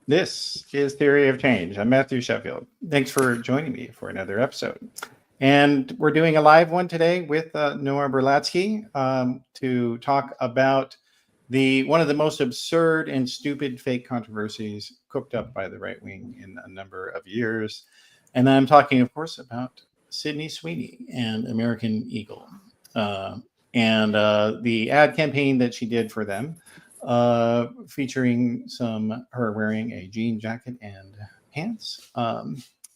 This is Theory of Change. I'm Matthew Sheffield. Thanks for joining me for another episode. And we're doing a live one today with Noah Berlatsky to talk about one of the most absurd and stupid fake controversies cooked up by the right wing in a number of years. And I'm talking, of course, about Sydney Sweeney and American Eagle and the ad campaign that she did for them. Featuring her wearing a jean jacket and pants,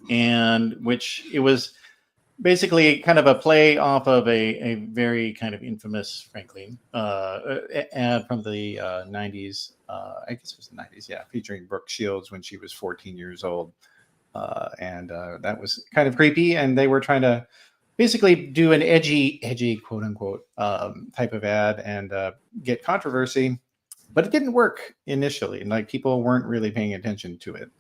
and which it was basically kind of a play off of a very kind of infamous, frankly, ad from the 90s. I guess it was the 90s, yeah, featuring Brooke Shields when she was 14 years old. And that was kind of creepy. And they were trying to basically do an edgy, quote unquote, type of ad and get controversy. But it didn't work initially, and like people weren't really paying attention to it.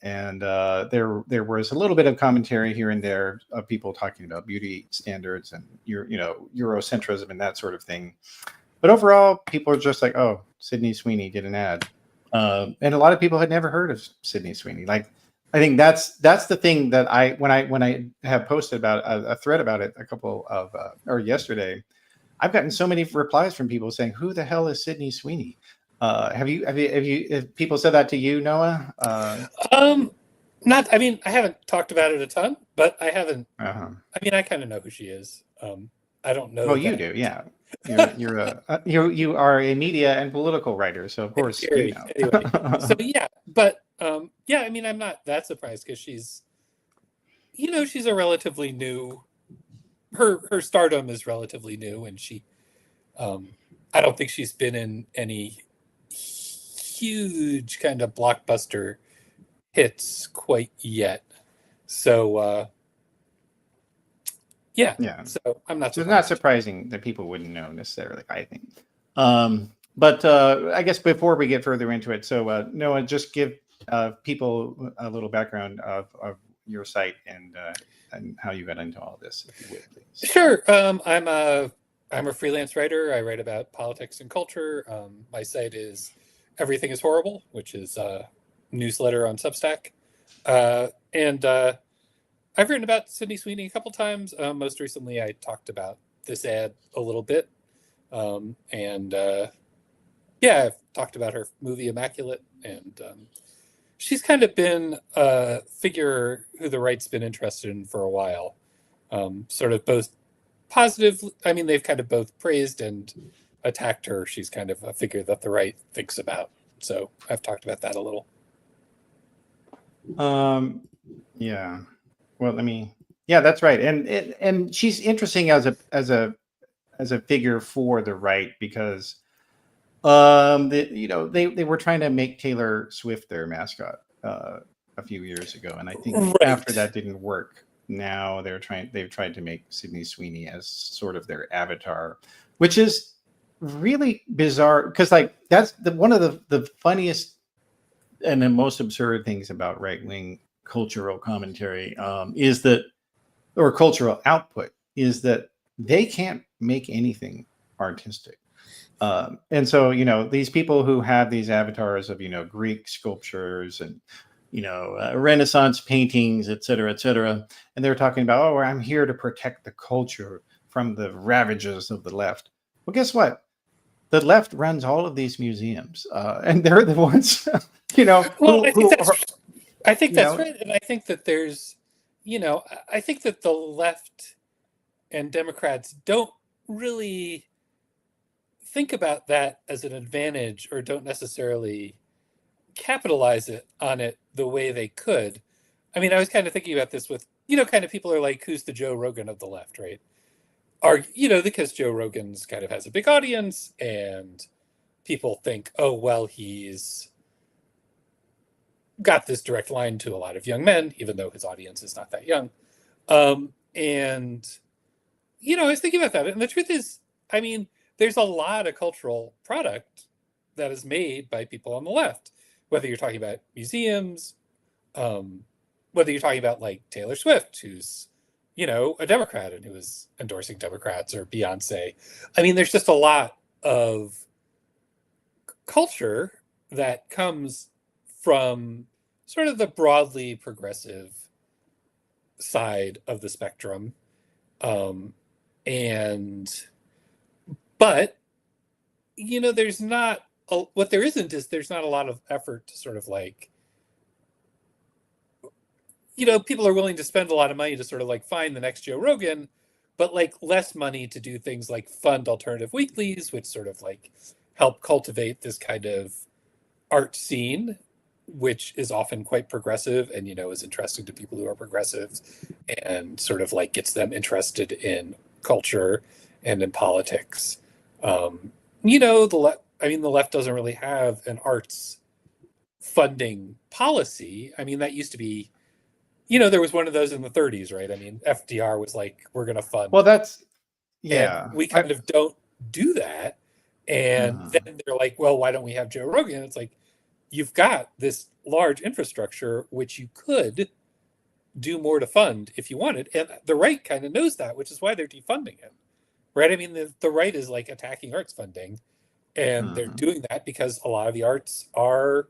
There was a little bit of commentary here and there of people talking about beauty standards and Eurocentrism and that sort of thing. But overall, people are just like, "Oh, Sydney Sweeney did an ad," and a lot of people had never heard of Sydney Sweeney. Like, I think that's the thing that when I have posted about a thread about it yesterday. I've gotten so many replies from people saying, "Who the hell is Sydney Sweeney?" Have people said that to you, Noah? Not. I mean, I haven't talked about it a ton, but I haven't. Uh-huh. I mean, I kind of know who she is. I don't know. Well, you do, yeah. You are a media and political writer, so of course you know. Anyway, so yeah, but yeah. I mean, I'm not that surprised because she's a relatively new. Her stardom is relatively new, and she, I don't think she's been in any huge kind of blockbuster hits quite yet. So, yeah. So I'm not surprised. It's not surprising that people wouldn't know necessarily, I think. But I guess before we get further into it, so Noah, just give people a little background of your site and how you got into all this, if you would, please. Sure. I'm a freelance writer. I write about politics and culture. My site is Everything is Horrible, which is a newsletter on Substack. And I've written about Sydney Sweeney a couple times. Most recently, I talked about this ad a little bit. Yeah, I've talked about her movie Immaculate. And she's kind of been a figure who the right's been interested in for a while. Sort of both positive. I mean, they've kind of both praised and attacked her. She's kind of a figure that the right thinks about. So I've talked about that a little. Yeah. Well, yeah, that's right. And she's interesting as a figure for the right because they were trying to make Taylor Swift their mascot a few years ago, and I think after that didn't work. Now they've tried to make Sydney Sweeney as sort of their avatar, which is really bizarre because like that's one of the funniest and the most absurd things about right-wing cultural commentary is that, or cultural output, is that they can't make anything artistic. And so, these people who have these avatars of, Greek sculptures and, Renaissance paintings, et cetera, and they're talking about, oh, I'm here to protect the culture from the ravages of the left. Well, guess what? The left runs all of these museums, and they're the ones, Well, I think that's right. And I think that there's, I think that the left and Democrats don't really think about that as an advantage or don't necessarily capitalize on it the way they could. I mean, I was kind of thinking about this with, kind of people are like, who's the Joe Rogan of the left, right? Because Joe Rogan's kind of has a big audience and people think, oh, well, he's got this direct line to a lot of young men, even though his audience is not that young. And, I was thinking about that. And the truth is, I mean, there's a lot of cultural product that is made by people on the left, whether you're talking about museums, whether you're talking about like Taylor Swift, who's, a Democrat and who is endorsing Democrats, or Beyonce. I mean, there's just a lot of culture that comes from sort of the broadly progressive side of the spectrum. But, you know, there's not, what there isn't is there's not a lot of effort to sort of like, you know, people are willing to spend a lot of money to sort of like find the next Joe Rogan, but like less money to do things like fund alternative weeklies, which sort of like help cultivate this kind of art scene, which is often quite progressive and, you know, is interesting to people who are progressive and sort of like gets them interested in culture and in politics. You know, the left doesn't really have an arts funding policy. I mean, that used to be, you know, there was one of those in the 30s, right? I mean, FDR was like, we're going to fund. Well, that's, yeah. And we kind of don't do that. And then they're like, well, why don't we have Joe Rogan? It's like, you've got this large infrastructure, which you could do more to fund if you wanted. And the right kind of knows that, which is why they're defunding him, right? I mean, the right is like attacking arts funding, and they're doing that because a lot of the arts are,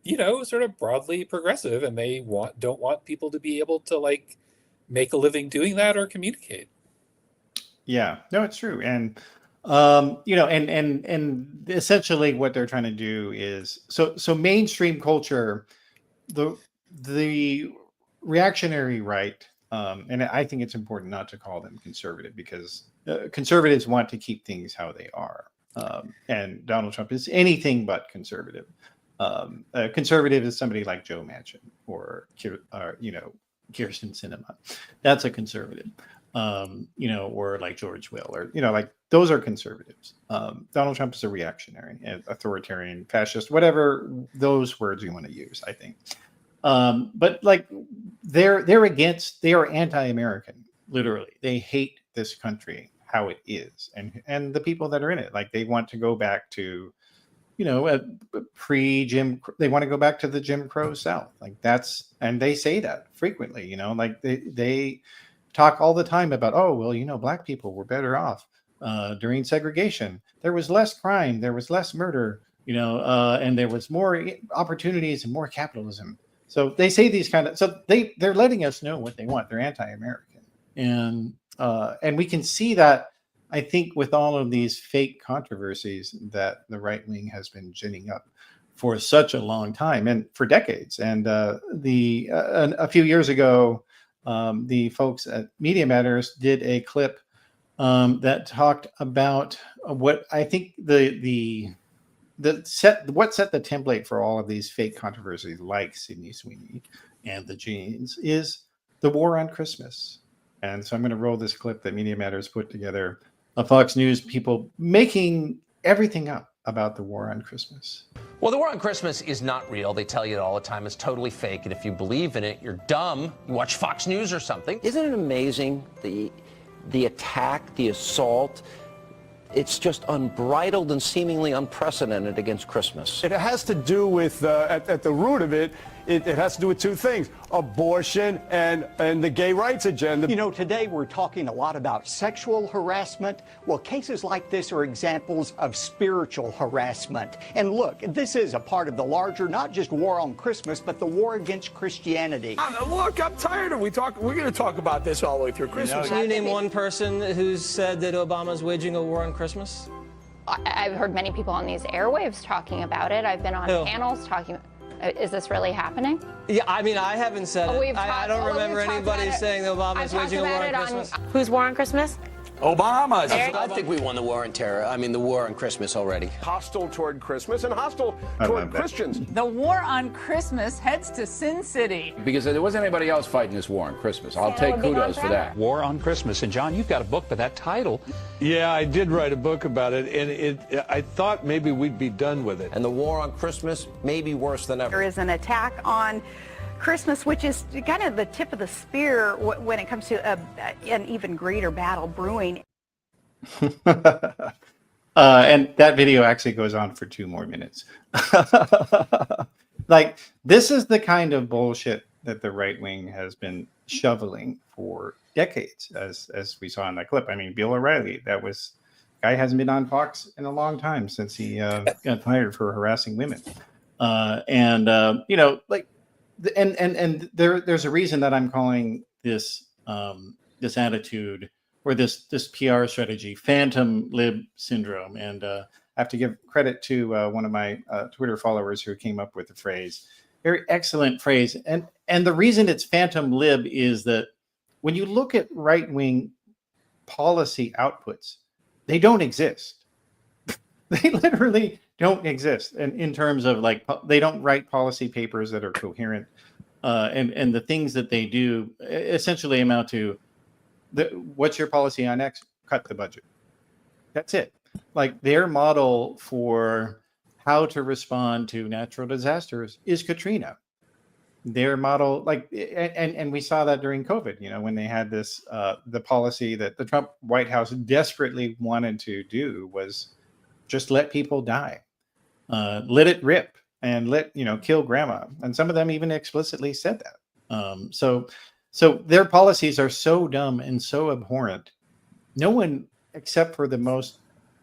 you know, sort of broadly progressive, and they don't want people to be able to like make a living doing that or communicate. Yeah, no, it's true. And you know, and essentially what they're trying to do is so mainstream culture, the reactionary right, and I think it's important not to call them conservative, because conservatives want to keep things how they are, and Donald Trump is anything but conservative. A conservative is somebody like Joe Manchin or you know, Kirsten Sinema. That's a conservative. You know, or like George Will, or, you know, like those are conservatives. Donald Trump is a reactionary, authoritarian, fascist, whatever those words you want to use, I think. But like they are anti-American, literally. They hate this country how it is, and the people that are in it. Like they want to go back to, you know, pre-Jim. They want to go back to the Jim Crow South. Like that's, and they say that frequently. You know, like they talk all the time about, oh, well, you know, black people were better off during segregation. There was less crime, there was less murder, you know, and there was more opportunities and more capitalism. So they say these kind of, so they're letting us know what they want. They're anti-American, and we can see that, I think, with all of these fake controversies that the right wing has been ginning up for such a long time and for decades. And a few years ago, the folks at Media Matters did a clip that talked about what I think what set the template for all of these fake controversies, like Sydney Sweeney and the Jeans, is the war on Christmas. And so I'm going to roll this clip that Media Matters put together of Fox News people making everything up about the war on Christmas. Well, the war on Christmas is not real. They tell you it all the time. It's totally fake. And if you believe in it, you're dumb. You watch Fox News or something. Isn't it amazing, the attack, the assault? It's just unbridled and seemingly unprecedented against Christmas. It has to do with, at the root of it, it has to do with two things: abortion and the gay rights agenda. You know, today we're talking a lot about sexual harassment. Well, cases like this are examples of spiritual harassment. And look, this is a part of the larger, not just war on Christmas, but the war against Christianity. Look, I'm tired of we're going to talk about this all the way through Christmas. Can you name one person who's said that Obama's waging a war on Christmas? I've heard many people on these airwaves talking about it. I've been on panels talking. Is this really happening? Yeah, I mean, I haven't said it. I don't remember anybody saying that Obama's waging a war on Christmas. Whose war on Christmas? Obama's. I think we won the war on terror. I mean, the war on Christmas already. Hostile toward Christmas and hostile toward Christians. The war on Christmas heads to Sin City. Because there wasn't anybody else fighting this war on Christmas. I'll take kudos for that. War on Christmas. And John, you've got a book by that title. Yeah, I did write a book about it, and I thought maybe we'd be done with it. And the war on Christmas may be worse than ever. There is an attack on Christmas, which is kind of the tip of the spear when it comes to an even greater battle brewing. And that video actually goes on for 2 more minutes. Like, this is the kind of bullshit that the right wing has been shoveling for decades, as we saw in that clip. I mean, Bill O'Reilly, guy hasn't been on Fox in a long time since he got fired for harassing women. Like, and there's a reason that I'm calling this this attitude or this PR strategy phantom lib syndrome. And I have to give credit to one of my Twitter followers who came up with the phrase. Very excellent phrase. And the reason it's phantom lib is that when you look at right-wing policy outputs, they don't exist. They literally don't exist in terms of like, they don't write policy papers that are coherent. And the things that they do essentially amount to, what's your policy on X? Cut the budget. That's it. Like, their model for how to respond to natural disasters is Katrina. Their model, like, and we saw that during COVID, when they had this, the policy that the Trump White House desperately wanted to do was just let people die, let it rip, and kill grandma. And some of them even explicitly said that. So their policies are so dumb and so abhorrent. No one, except for the most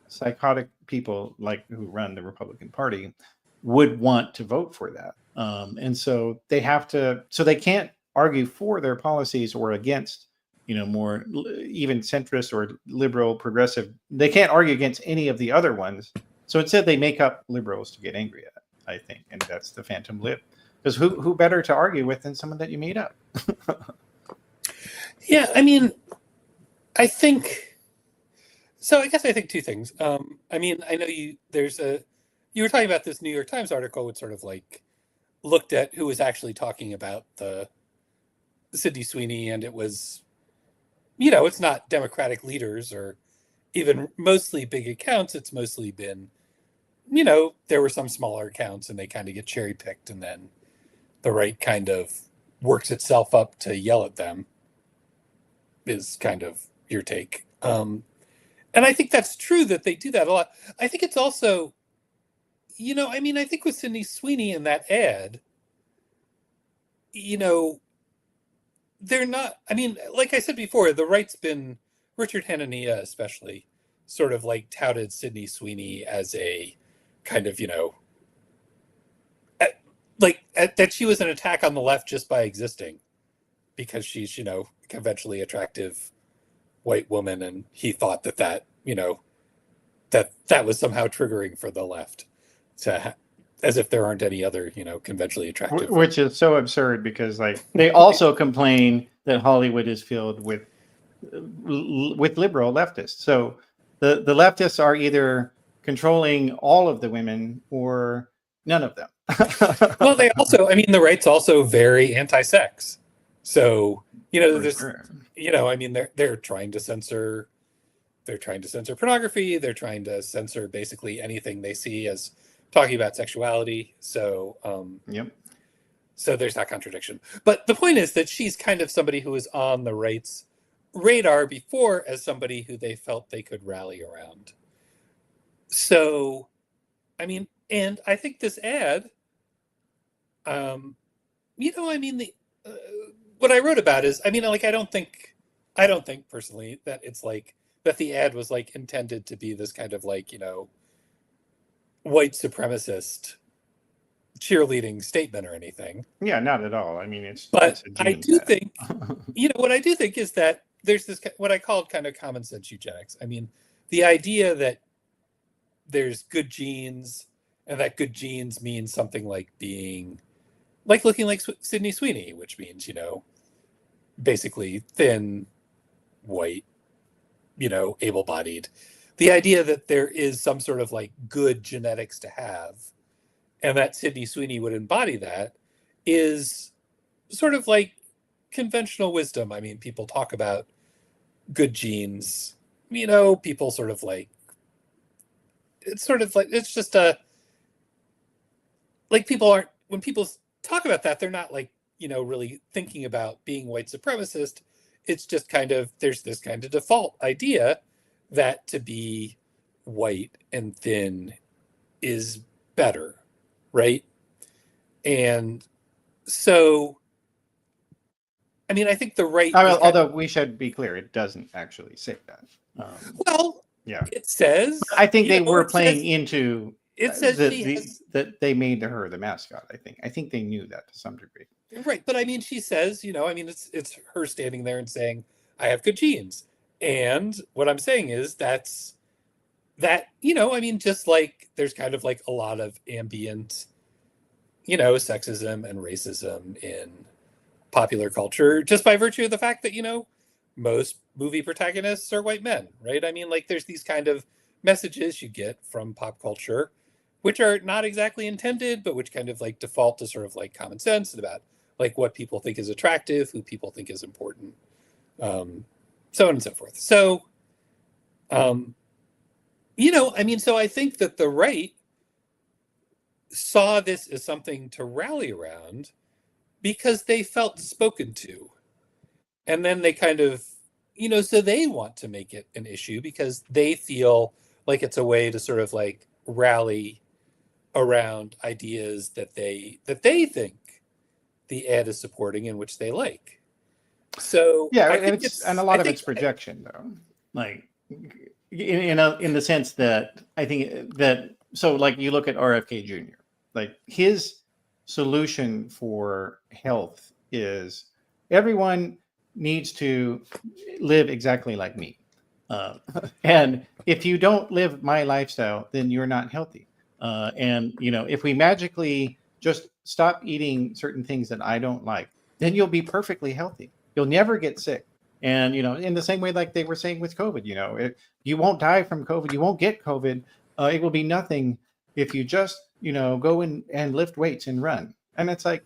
psychotic people who run the Republican Party, would want to vote for that. And so they have to, so they can't argue for their policies or against, more even centrist or liberal progressive. They can't argue against any of the other ones. So instead they make up liberals to get angry at, I think. And that's the phantom lib. Because who better to argue with than someone that you made up? Yeah, I mean, I think, so I guess I think two things. I mean, I know you were talking about this New York Times article, which sort of like looked at who was actually talking about the Sydney Sweeney, and it was, it's not Democratic leaders or even mostly big accounts. It's mostly been, there were some smaller accounts and they kind of get cherry picked, and then the right kind of works itself up to yell at them, is kind of your take. And I think that's true that they do that a lot. I think it's also, I think with Sydney Sweeney in that ad, they're not, like I said before, the right's been, Richard Hanania especially, sort of like touted Sydney Sweeney as a kind of, that she was an attack on the left just by existing, because she's, conventionally attractive white woman, and he thought that that was somehow triggering for the left, as if there aren't any other, conventionally attractive. Which is so absurd, because they also complain that Hollywood is filled with liberal leftists. So the leftists are either controlling all of the women or none of them. Well, they also, the right's also very anti-sex. So, they're trying to censor, pornography. They're trying to censor basically anything they see as talking about sexuality. So, so there's that contradiction. But the point is that she's kind of somebody who was on the right's radar before as somebody who they felt they could rally around. So, and I think this ad, what I wrote about is, I don't think personally that it's that the ad was intended to be this kind of white supremacist cheerleading statement or anything. Yeah, not at all. But I do think, what I do think is that there's this, what I called kind of common sense eugenics. The idea that there's good genes, and that good genes means something like being, looking like Sydney Sweeney, which means, basically thin, white, able-bodied. The idea that there is some sort of good genetics to have, and that Sydney Sweeney would embody that, is sort of conventional wisdom. People talk about good genes, people sort of it's just people aren't, when people talk about that, they're not really thinking about being white supremacist. It's just kind of, there's this kind of default idea that to be white and thin is better, right? And so, I think the right... although we should be clear, it doesn't actually say that. Well, yeah, it says... I think they were playing into it says that they made her the mascot. I think they knew that to some degree. Right, but I mean, she says, I mean, it's her standing there and saying, "I have good genes," and what I'm saying is that, I mean, just like there's kind of like a lot of ambient, sexism and racism in popular culture, just by virtue of the fact that most movie protagonists are white men, right? I mean, like there's these kind of messages you get from pop culture, which are not exactly intended, but which kind of like default to sort of like common sense and about like what people think is attractive, who people think is important, so on and so forth. So, I mean, so I think that the right saw this as something to rally around because they felt spoken to. And then they kind of, so they want to make it an issue because they feel like it's a way to sort of like rally around ideas that they think the ad is supporting and which they like. So yeah, and a lot of it's projection though. Like in the sense that I think that, so like you look at RFK Jr., like his solution for health is everyone needs to live exactly like me. And if you don't live my lifestyle, then you're not healthy. And, if we magically just stop eating certain things that I don't like, then you'll be perfectly healthy. You'll never get sick. And, in the same way, like they were saying with COVID, you won't die from COVID. You won't get COVID. It will be nothing if you just, go in and lift weights and run. And it's like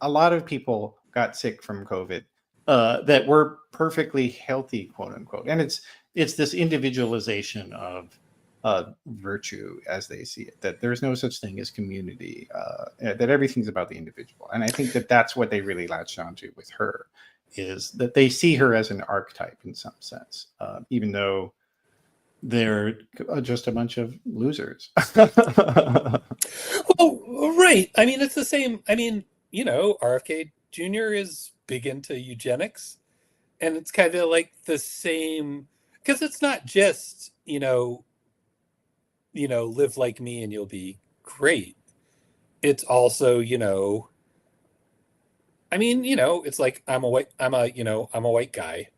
a lot of people got sick from COVID that were perfectly healthy, quote unquote. And it's this individualization of virtue as they see it, that there's no such thing as community, that everything's about the individual. And I think that that's what they really latched onto with her, is that they see her as an archetype in some sense, even though they're just a bunch of losers. Well, right. I mean, it's the same. I mean, RFK Jr. is big into eugenics, and it's kind of like the same, because it's not just, live like me and you'll be great. It's also, I mean, it's like I'm a white guy,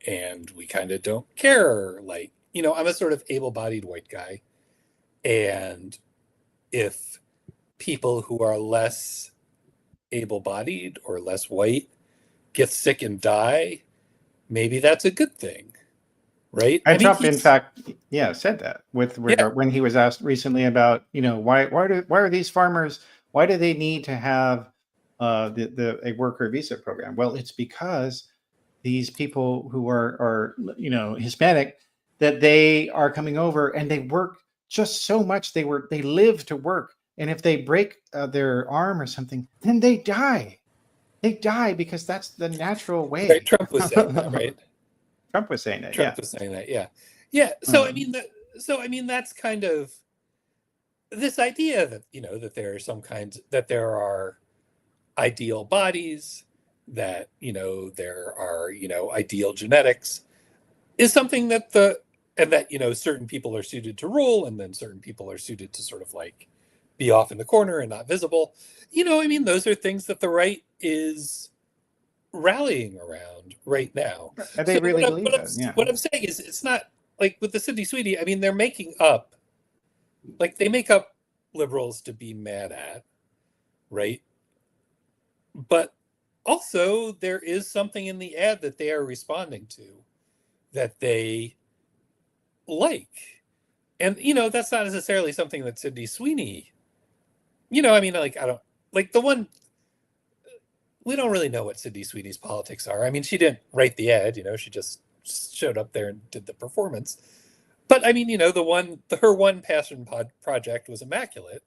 and we kind of don't care. Like, I'm a sort of able-bodied white guy, and if people who are less able-bodied or less white get sick and die, maybe that's a good thing, right? And Trump, in fact, said that with regard when he was asked recently about, why are these farmers, why do they need to have a worker visa program? Well, it's because these people who are Hispanic, that they are coming over and they work just so much. They live to work. And if they break their arm or something, then they die. They die because that's the natural way. Right, Trump was saying that, right? Trump was saying that. Trump was saying that, yeah. Yeah. So I mean, that's kind of this idea that that there are that there are ideal bodies, that there are ideal genetics, is something that certain people are suited to rule, and then certain people are suited to sort of like be off in the corner and not visible. I mean, those are things that the right is rallying around right now. And they really believe that. Yeah. What I'm saying is, it's not like with the Sydney Sweeney. I mean, they're making up, like they make up liberals to be mad at, right? But also, there is something in the ad that they are responding to that they like. And, that's not necessarily something that Sydney Sweeney, I mean, like, I don't, like we don't really know what Sydney Sweeney's politics are. I mean, she didn't write the ad, she just showed up there and did the performance. But I mean, her one passion project was Immaculate,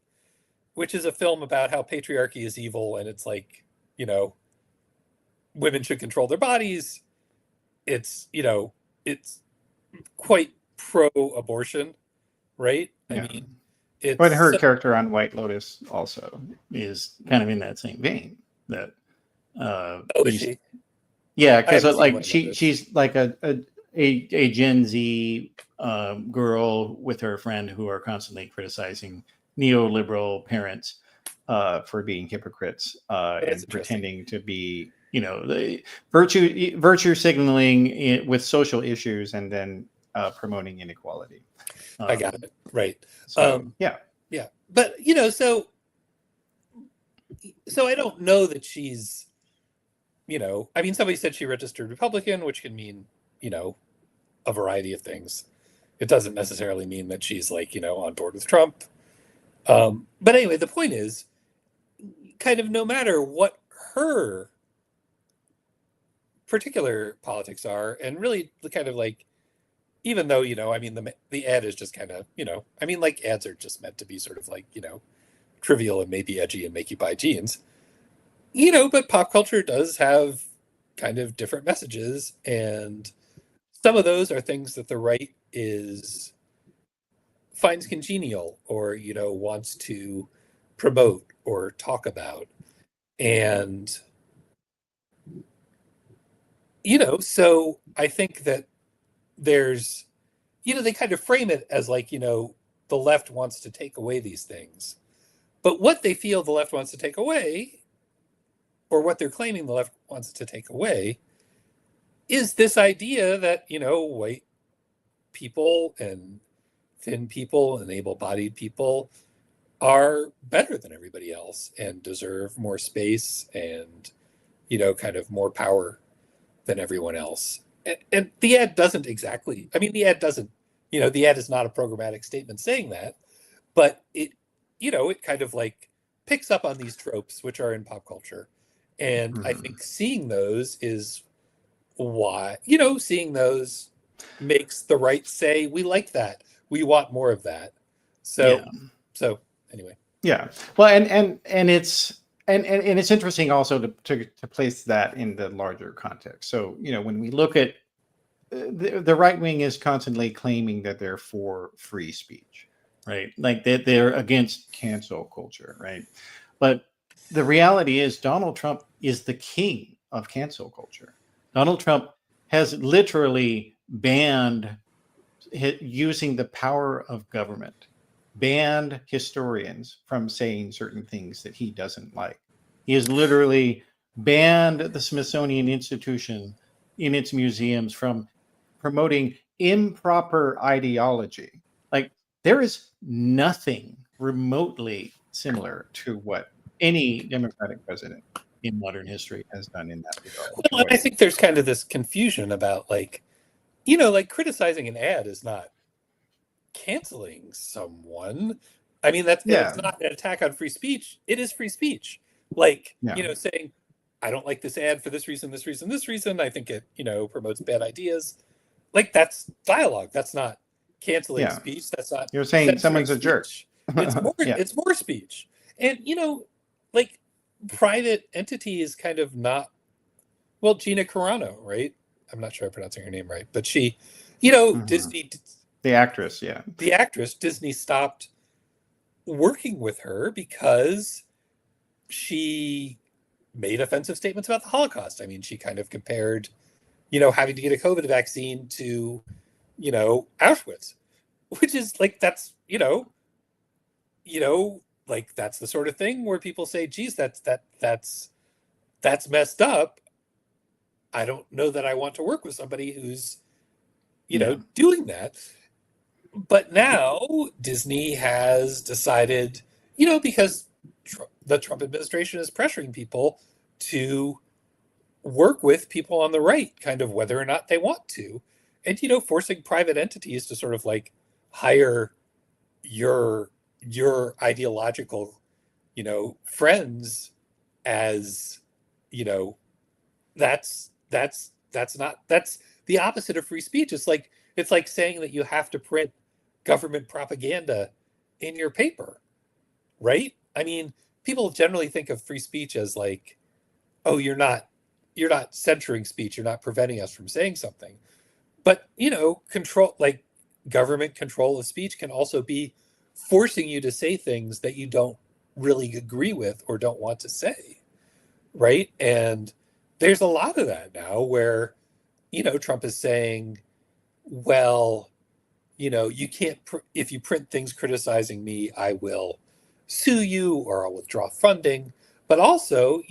which is a film about how patriarchy is evil, and it's like, women should control their bodies. It's, it's quite pro-abortion, right? Yeah. I mean, but her character on White Lotus also is kind of in that same vein. That is she? Yeah, because like she's like a Gen Z girl with her friend who are constantly criticizing neoliberal parents for being hypocrites and pretending to be, the virtue signaling with social issues and then promoting inequality. I got it. Right. Yeah. But, so I don't know that she's, I mean, somebody said she registered Republican, which can mean, a variety of things. It doesn't necessarily mean that she's like, on board with Trump. But anyway, the point is kind of no matter what her particular politics are, and really the kind of like, even though, I mean, the ad is just kind of, I mean, like ads are just meant to be sort of like, trivial and maybe edgy and make you buy jeans, but pop culture does have kind of different messages. And some of those are things that the right finds congenial or, wants to promote or talk about. And, so I think that there's, they kind of frame it as like, the left wants to take away these things. But what they feel the left wants to take away, or what they're claiming the left wants to take away, is this idea that, white people and thin people and able-bodied people are better than everybody else and deserve more space and, kind of more power than everyone else. And the ad doesn't exactly, I mean, the ad doesn't, the ad is not a programmatic statement saying that, but it, it kind of like picks up on these tropes which are in pop culture. And I think seeing those is why, seeing those makes the right say, we like that. We want more of that. So anyway. Yeah. Well, and it's interesting also to place that in the larger context. So, when we look at the right wing is constantly claiming that they're for free speech, right? Like they're against cancel culture, right? But the reality is Donald Trump is the king of cancel culture. Donald Trump has literally banned using the power of government, banned historians from saying certain things that he doesn't like. He has literally banned the Smithsonian Institution in its museums from promoting improper ideology. Like, there is nothing remotely similar to what any Democratic president in modern history has done in that regard. Well, I think there's kind of this confusion about like, like criticizing an ad is not canceling someone. I mean, it's not an attack on free speech. It is free speech. Like, saying, I don't like this ad for this reason, this reason, this reason. I think it, promotes bad ideas. Like, that's dialogue. That's not canceling speech. That's not. You're saying someone's a jerk. It's more. It's more speech. And like private entity is kind of not. Well, Gina Carano, right? I'm not sure I'm pronouncing her name right, but she, Disney. The actress, The actress, Disney stopped working with her because she made offensive statements about the Holocaust. I mean, she kind of compared, having to get a COVID vaccine to, Auschwitz, which is like, that's, like that's the sort of thing where people say, geez, that's messed up. I don't know that I want to work with somebody who's, doing that. But now Disney has decided, because the Trump administration is pressuring people to work with people on the right, kind of whether or not they want to. And, forcing private entities to sort of like hire your ideological, friends as, that's the opposite of free speech. It's like saying that you have to print government propaganda in your paper, right? I mean, people generally think of free speech as like, oh, you're not censoring speech, you're not preventing us from saying something. But, control, like government control of speech can also be forcing you to say things that you don't really agree with or don't want to say, right? And there's a lot of that now where, Trump is saying, well, you can't, if you print things criticizing me, I will sue you or I'll withdraw funding. But also,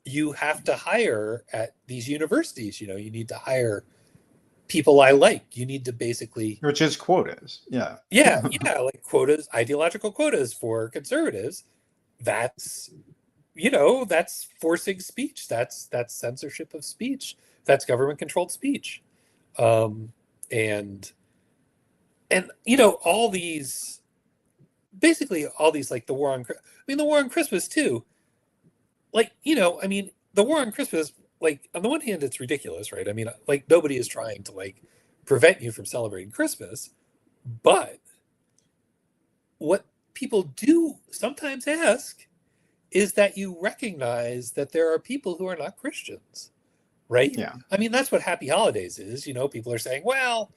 you have to hire at these universities, you need to hire people I like. You need to basically, which is quotas. Yeah. Yeah. Like quotas, ideological quotas for conservatives. That's, that's forcing speech. That's censorship of speech. That's government controlled speech. And all these, like the war on Christmas too. Like, the war on Christmas, like, on the one hand, it's ridiculous, right? I mean, like, nobody is trying to, like, prevent you from celebrating Christmas. But what people do sometimes ask is that you recognize that there are people who are not Christians, right? Yeah. I mean, that's what Happy Holidays is. People are saying, well,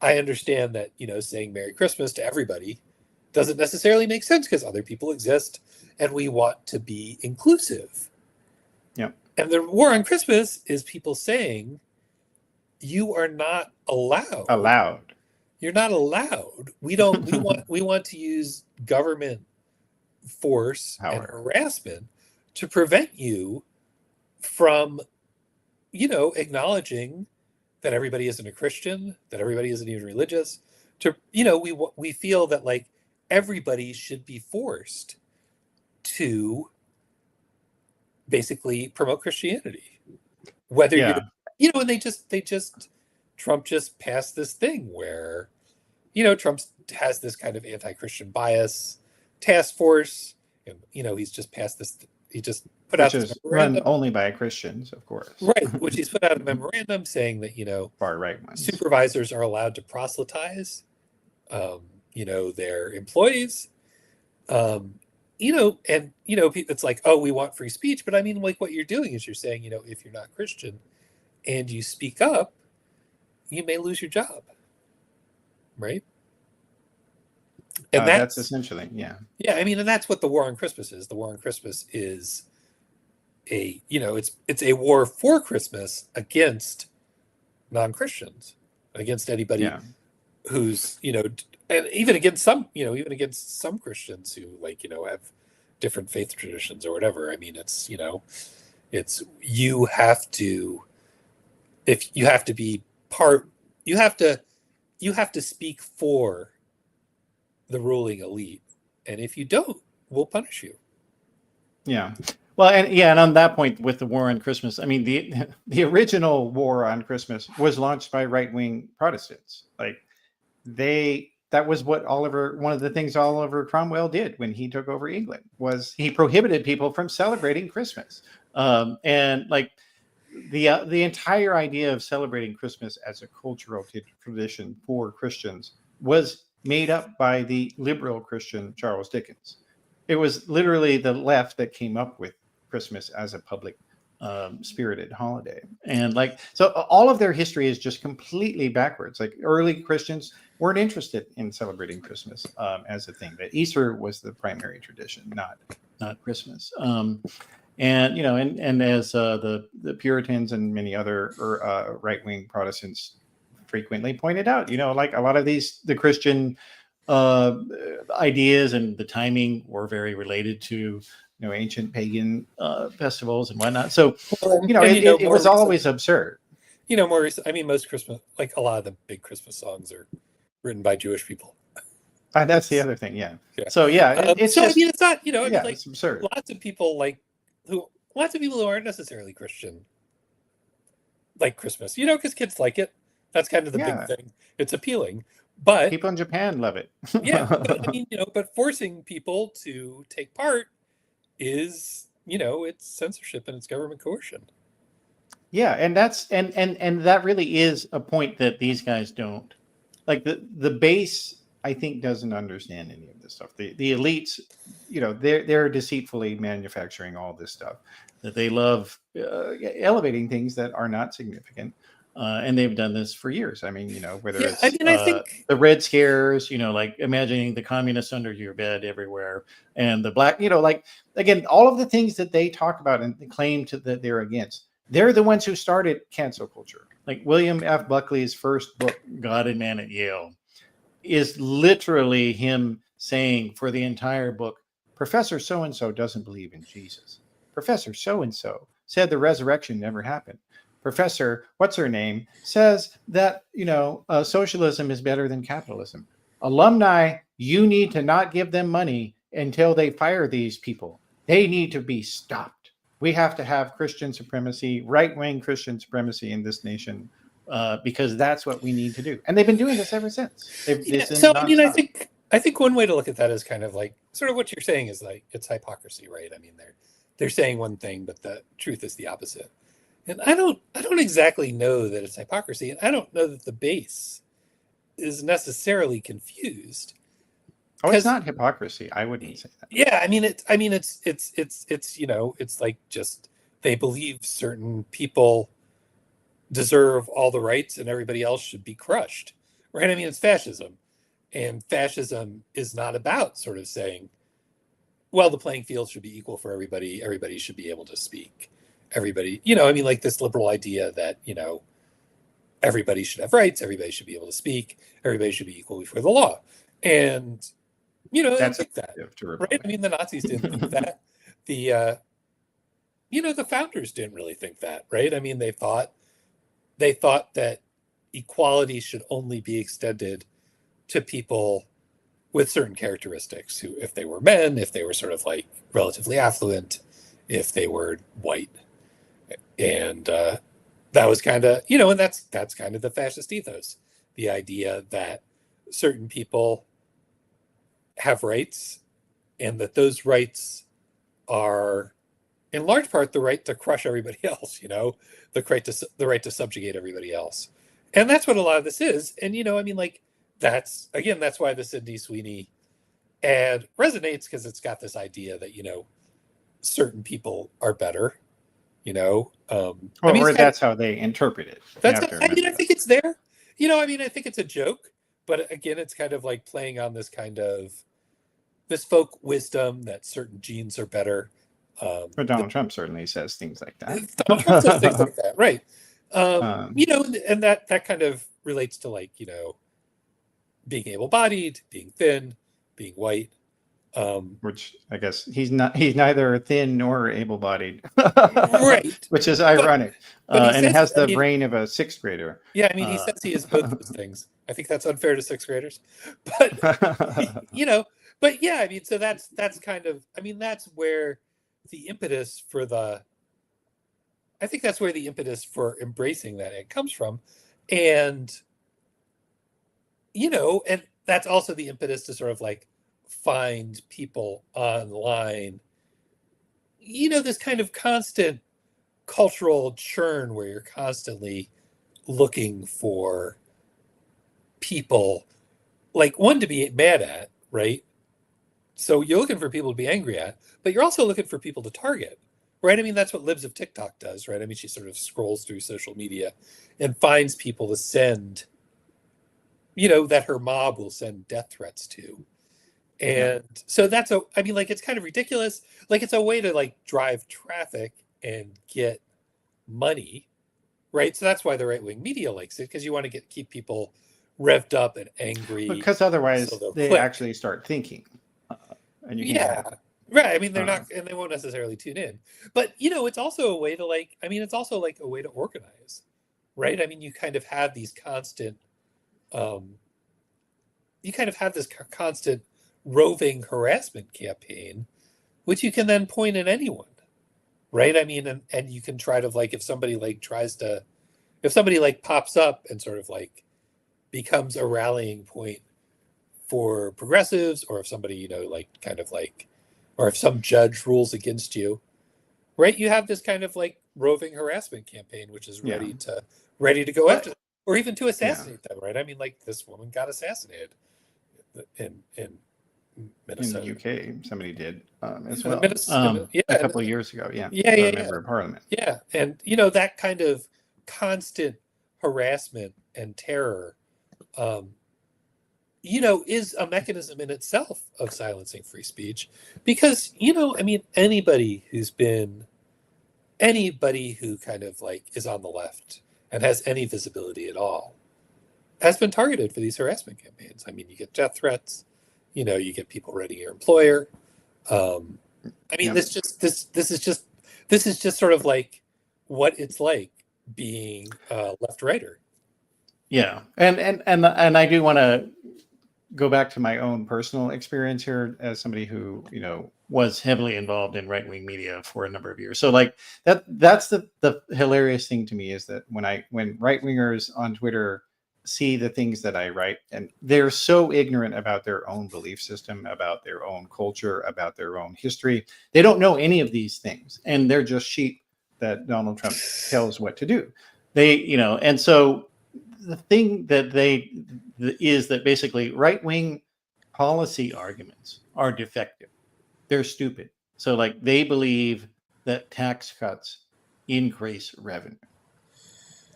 I understand that, saying Merry Christmas to everybody doesn't necessarily make sense because other people exist and we want to be inclusive. Yeah. And the war on Christmas is people saying you are not allowed. You're not allowed. We want to use government force and harassment to prevent you from, acknowledging that everybody isn't a Christian, that everybody isn't even religious. We feel that, like, everybody should be forced to basically promote Christianity, whether and they just Trump just passed this thing where, Trump has this kind of anti-Christian bias task force, and he's just passed this. He just put out this run only by Christians, of course, right? Which he's put out a memorandum saying that far right ones. Supervisors are allowed to proselytize, their employees. It's like, oh, we want free speech. But I mean, like, what you're doing is you're saying, if you're not Christian and you speak up, you may lose your job. Right. And that's essentially, yeah. Yeah. I mean, and that's what the war on Christmas is. The war on Christmas is it's a war for Christmas against non-Christians, against anybody who's, and even against some Christians who, like, have different faith traditions or whatever. I mean, it's, you have to speak for the ruling elite. And if you don't, we'll punish you. Yeah. Well, and on that point with the war on Christmas, I mean, the original war on Christmas was launched by right-wing Protestants. Like, that was what one of the things Oliver Cromwell did when he took over England, was he prohibited people from celebrating Christmas. And like the entire idea of celebrating Christmas as a cultural tradition for Christians was made up by the liberal Christian Charles Dickens. It was literally the left that came up with Christmas as a public spirited holiday. And like, so all of their history is just completely backwards. Like, early Christians weren't interested in celebrating Christmas as a thing. That Easter was the primary tradition, not Christmas. And as the Puritans and many other right-wing Protestants frequently pointed out, like a lot of the Christian ideas and the timing were very related to ancient pagan festivals and whatnot. So it was always absurd. More recent, I mean, most Christmas, like a lot of the big Christmas songs are written by Jewish people. That's the other thing. Yeah. So it's just, I mean, it's not, like, it's absurd. Lots of people who aren't necessarily Christian like Christmas, because kids like it. That's kind of the big thing. It's appealing, but people in Japan love it. But I mean, but forcing people to take part is, it's censorship and it's government coercion. Yeah, and that's and that really is a point that these guys don't, like, the base, I think, doesn't understand any of this stuff. The elites, they're deceitfully manufacturing all this stuff, that they love elevating things that are not significant. And they've done this for years. I mean, whether it's I think the Red Scares, like imagining the communists under your bed everywhere, and the black, like, again, all of the things that they talk about and claim that they're against, they're the ones who started cancel culture. Like William F. Buckley's first book, God and Man at Yale, is literally him saying for the entire book, Professor so-and-so doesn't believe in Jesus. Professor so-and-so said the resurrection never happened. Professor, what's her name, says that, socialism is better than capitalism. Alumni, you need to not give them money until they fire these people. They need to be stopped. We have to have Christian supremacy, right-wing Christian supremacy in this nation, because that's what we need to do. And they've been doing this ever since. So, I mean, I think one way to look at that is kind of like, sort of what you're saying is like, it's hypocrisy, right? I mean, they're saying one thing, but the truth is the opposite. And I don't exactly know that it's hypocrisy. And I don't know that the base is necessarily confused. Oh, it's not hypocrisy. I wouldn't say that. Yeah, it's like just they believe certain people deserve all the rights and everybody else should be crushed, right? I mean, it's fascism, and fascism is not about sort of saying, well, the playing field should be equal for everybody. Everybody should be able to speak. Everybody, like this liberal idea that, everybody should have rights. Everybody should be able to speak. Everybody should be equal before the law. And, that's think that, right? I mean, the Nazis didn't think that. The founders didn't really think that, right? I mean, they thought that equality should only be extended to people with certain characteristics, who, if they were men, if they were sort of like relatively affluent, if they were white. And that was kind of, and that's kind of the fascist ethos, the idea that certain people have rights, and that those rights are in large part the right to crush everybody else, the right to subjugate everybody else. And that's what a lot of this is. And, that's why the Sydney Sweeney ad resonates, because it's got this idea that, certain people are better, that's how they interpret it. I think it's there. I think it's a joke, but again, it's kind of like playing on this kind of this folk wisdom that certain genes are better. But Donald Trump certainly says things like that. Donald Trump says things like that, right? And that kind of relates to like, being able-bodied, being thin, being white. Which I guess he's neither thin nor able-bodied, right? Which is ironic, and has the brain of a sixth grader. Yeah, I mean, he says he is both those things. I think that's unfair to sixth graders, but but yeah, I mean, so that's kind of, that's where the impetus for I think that's where the impetus for embracing that it comes from, and and that's also the impetus to sort of like find people online, this kind of constant cultural churn where you're constantly looking for people, like, one to be mad at, right? So you're looking for people to be angry at, but you're also looking for people to target, right? I mean, that's what Libs of TikTok does, right? I mean, she sort of scrolls through social media and finds people to send, that her mob will send death threats to. And so it's kind of ridiculous. Like, it's a way to like drive traffic and get money, right? So that's why the right-wing media likes it, because you want to keep people revved up and angry. Because otherwise they actually start thinking. And you can right. I mean, they're not, and they won't necessarily tune in. But, it's also a way to it's also like a way to organize, right? I mean, you kind of have these constant, constant roving harassment campaign, which you can then point at anyone, right? I mean, and you can try to like, if somebody pops up and sort of like becomes a rallying point for progressives, or if somebody, or if some judge rules against you, right? You have this kind of like roving harassment campaign, which is ready to go after them, or even to assassinate them, right? I mean, like, this woman got assassinated in Minnesota. In the UK, somebody did as well. A couple of years ago, a member of parliament. Yeah, and that kind of constant harassment and terror, is a mechanism in itself of silencing free speech, because anybody who kind of like is on the left and has any visibility at all has been targeted for these harassment campaigns. I mean, you get death threats, you know, you get people writing your employer. I mean, this is just sort of like what it's like being a left-righter. Yeah, and I do want to go back to my own personal experience here as somebody who, you know, was heavily involved in right-wing media for a number of years. So like that's the hilarious thing to me is that when right-wingers on Twitter see the things that I write, and they're so ignorant about their own belief system, about their own culture, about their own history. They don't know any of these things, and they're just sheep that Donald Trump tells what to do. They, you know, and so the thing that is that basically right-wing policy arguments are defective. They're stupid. So like they believe that tax cuts increase revenue.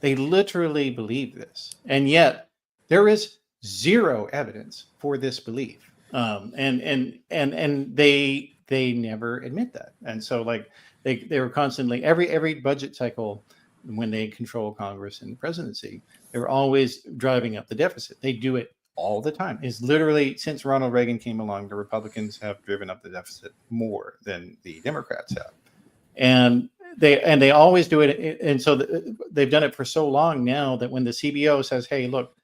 They literally believe this, and yet there is zero evidence for this belief, and they never admit that. And so, like they were constantly every budget cycle when they control Congress and the presidency, they were always driving up the deficit. They do it all the time. It's literally since Ronald Reagan came along, the Republicans have driven up the deficit more than the Democrats have, and they always do it, and so they've done it for so long now that when the CBO says, "Hey, look,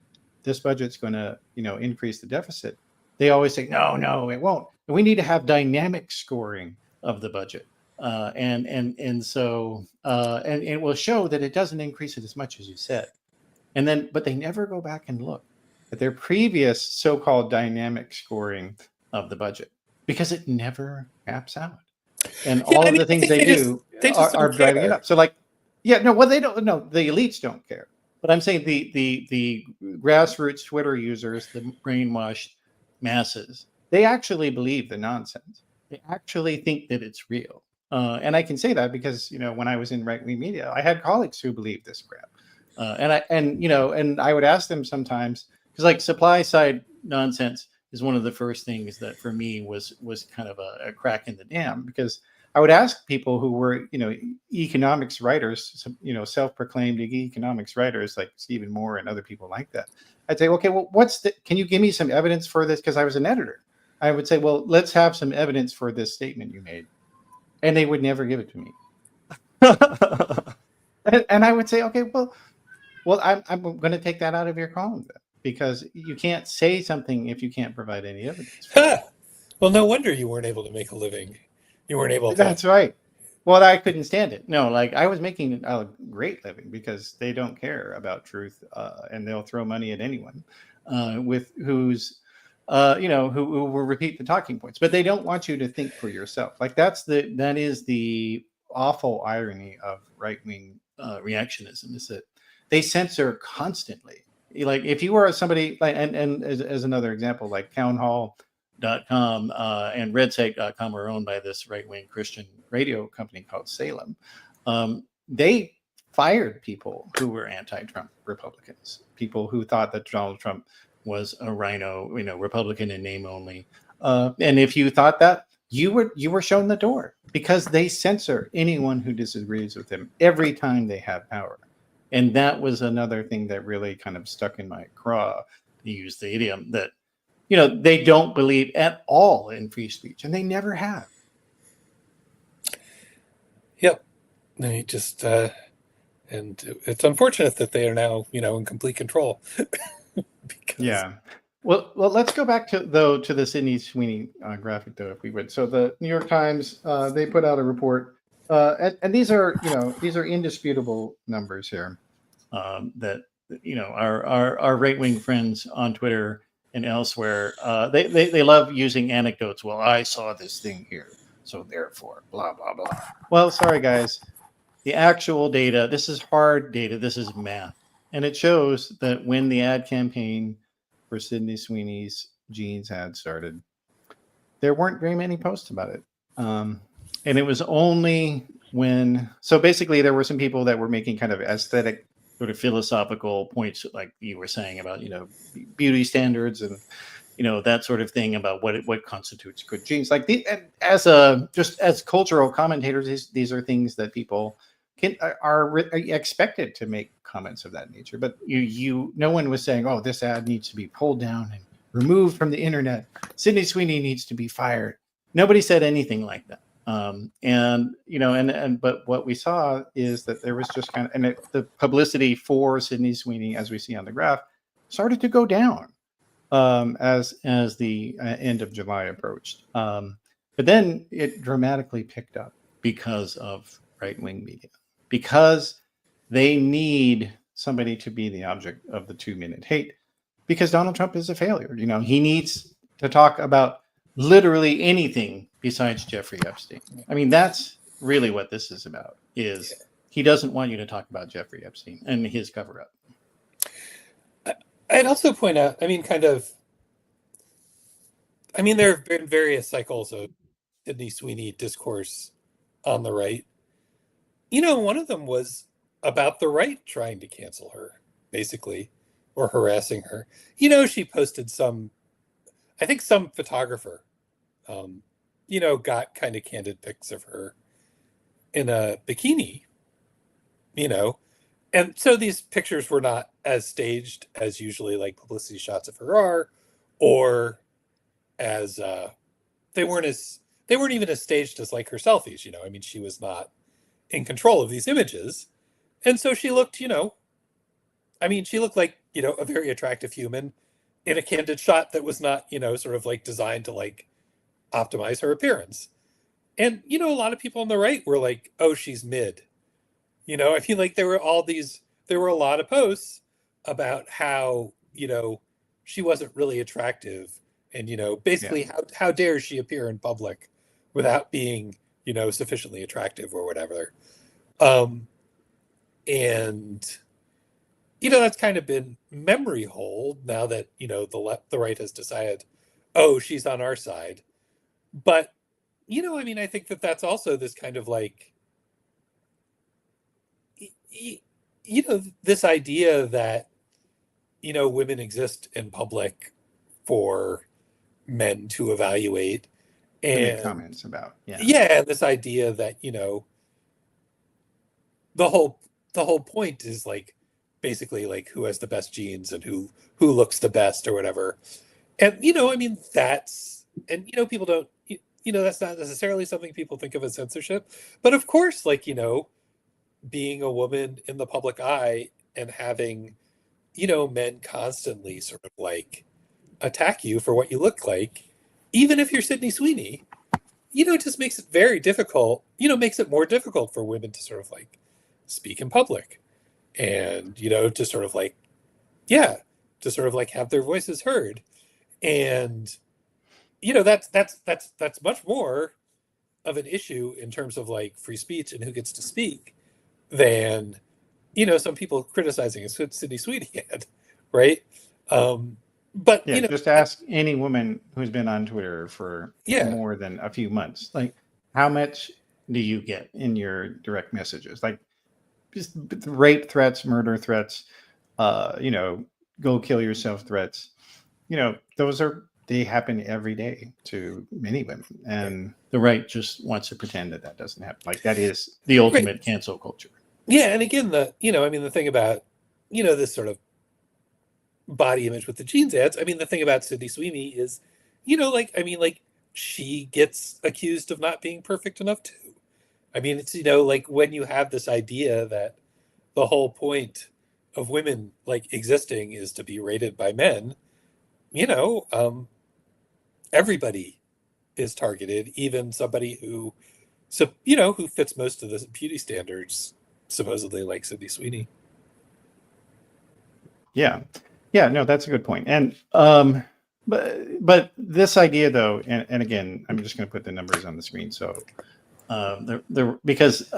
this budget's going to, you know, increase the deficit," they always say, "No, it won't." And we need to have dynamic scoring of the budget, and so it will show that it doesn't increase it as much as you said, but they never go back and look at their previous so-called dynamic scoring of the budget because it never maps out. And all of the things they do are driving it up. So like, they don't. No, the elites don't care. But I'm saying the grassroots Twitter users, the brainwashed masses, they actually believe the nonsense. They actually think that it's real. And I can say that because, you know, when I was in right-wing media, I had colleagues who believed this crap. And I would ask them sometimes, because like supply side nonsense is one of the first things that for me was kind of a crack in the dam, because I would ask people who were, you know, economics writers, you know, self-proclaimed economics writers like Stephen Moore and other people like that. I'd say, okay, well, can you give me some evidence for this? Because I was an editor. I would say, well, let's have some evidence for this statement you made. And they would never give it to me. and I would say, okay, well, I'm going to take that out of your column then, because you can't say something if you can't provide any evidence. Well, no wonder you weren't able to make a living. You weren't able to. That's right. Well, I couldn't stand it. No, like I was making a great living because they don't care about truth, and they'll throw money at anyone with who's, who will repeat the talking points. But they don't want you to think for yourself. Like that is the awful irony of right-wing reactionism, is that they censor constantly. Like if you are somebody like, and as another example, like townhall.com and redsite.com are owned by this right-wing Christian radio company called Salem. They fired people who were anti-Trump Republicans, people who thought that Donald Trump was a rhino, Republican in name only. And if you thought that, you were shown the door, because they censor anyone who disagrees with them every time they have power. And that was another thing that really kind of stuck in my craw, to use the idiom, that they don't believe at all in free speech, and they never have. Yep. They just and it's unfortunate that they are now, in complete control. Yeah. Well, let's go back to the Sydney Sweeney graphic, though, if we would. So the New York Times, they put out a report, and these are indisputable numbers here, that our right-wing friends on Twitter and elsewhere, they love using anecdotes. Well, I saw this thing here, so therefore, blah blah blah. Well, sorry guys, the actual data. This is hard data. This is math, and it shows that when the ad campaign for Sydney Sweeney's jeans ad started, there weren't very many posts about it, and it was only so basically there were some people that were making kind of aesthetic, sort of philosophical points, like you were saying about beauty standards and that sort of thing, about what constitutes good jeans. Like as cultural commentators, these are things that people are expected to make comments of that nature. But no one was saying, "Oh, this ad needs to be pulled down and removed from the internet. Sydney Sweeney needs to be fired." Nobody said anything like that. But what we saw is that there was just the publicity for Sydney Sweeney, as we see on the graph, started to go down as the end of July approached. But then it dramatically picked up because of right-wing media, because they need somebody to be the object of the 2-minute hate, because Donald Trump is a failure. He needs to talk about literally anything besides Jeffrey Epstein. I mean, that's really what this is about, is he doesn't want you to talk about Jeffrey Epstein and his cover-up. I'd also point out, there have been various cycles of Sydney Sweeney discourse on the right. One of them was about the right trying to cancel her, basically, or harassing her. She posted some photographer, got kind of candid pics of her in a bikini, and so these pictures were not as staged as usually like publicity shots of her are, or as they weren't even as staged as like her selfies. She was not in control of these images, and so she looked, she looked like a very attractive human in a candid shot that was not sort of like designed to like optimize her appearance. And a lot of people on the right were like, "Oh, she's mid." There were a lot of posts about how she wasn't really attractive, and basically how dare she appear in public without being sufficiently attractive or whatever. And that's kind of been memory hold now that the right has decided, oh, she's on our side. But I think that that's also this kind of like this idea that women exist in public for men to evaluate and make comments about. This idea that the whole point is like basically like who has the best genes and who looks the best or whatever. And that's, and people don't, that's not necessarily something people think of as censorship. But of course, like being a woman in the public eye and having men constantly sort of like attack you for what you look like, even if you're Sydney Sweeney, it just makes it very difficult, makes it more difficult for women to sort of like speak in public and, to sort of like, to sort of like have their voices heard. And, that's much more of an issue in terms of like free speech and who gets to speak than, some people criticizing Sydney Sweeney had, right? But just ask any woman who's been on Twitter for more than a few months, like how much do you get in your direct messages? Like just rape threats, murder threats, go kill yourself threats. They happen every day to many women, and the right just wants to pretend that doesn't happen. Like that is the ultimate cancel culture. Yeah, and again, the thing about this sort of body image with the jeans ads. The thing about Sydney Sweeney is, she gets accused of not being perfect enough too. It's like when you have this idea that the whole point of women like existing is to be rated by men, everybody is targeted, even somebody who fits most of the beauty standards, supposedly, like Sydney Sweeney. Yeah, no, that's a good point. And but this idea though, and again, I'm just going to put the numbers on the screen. So because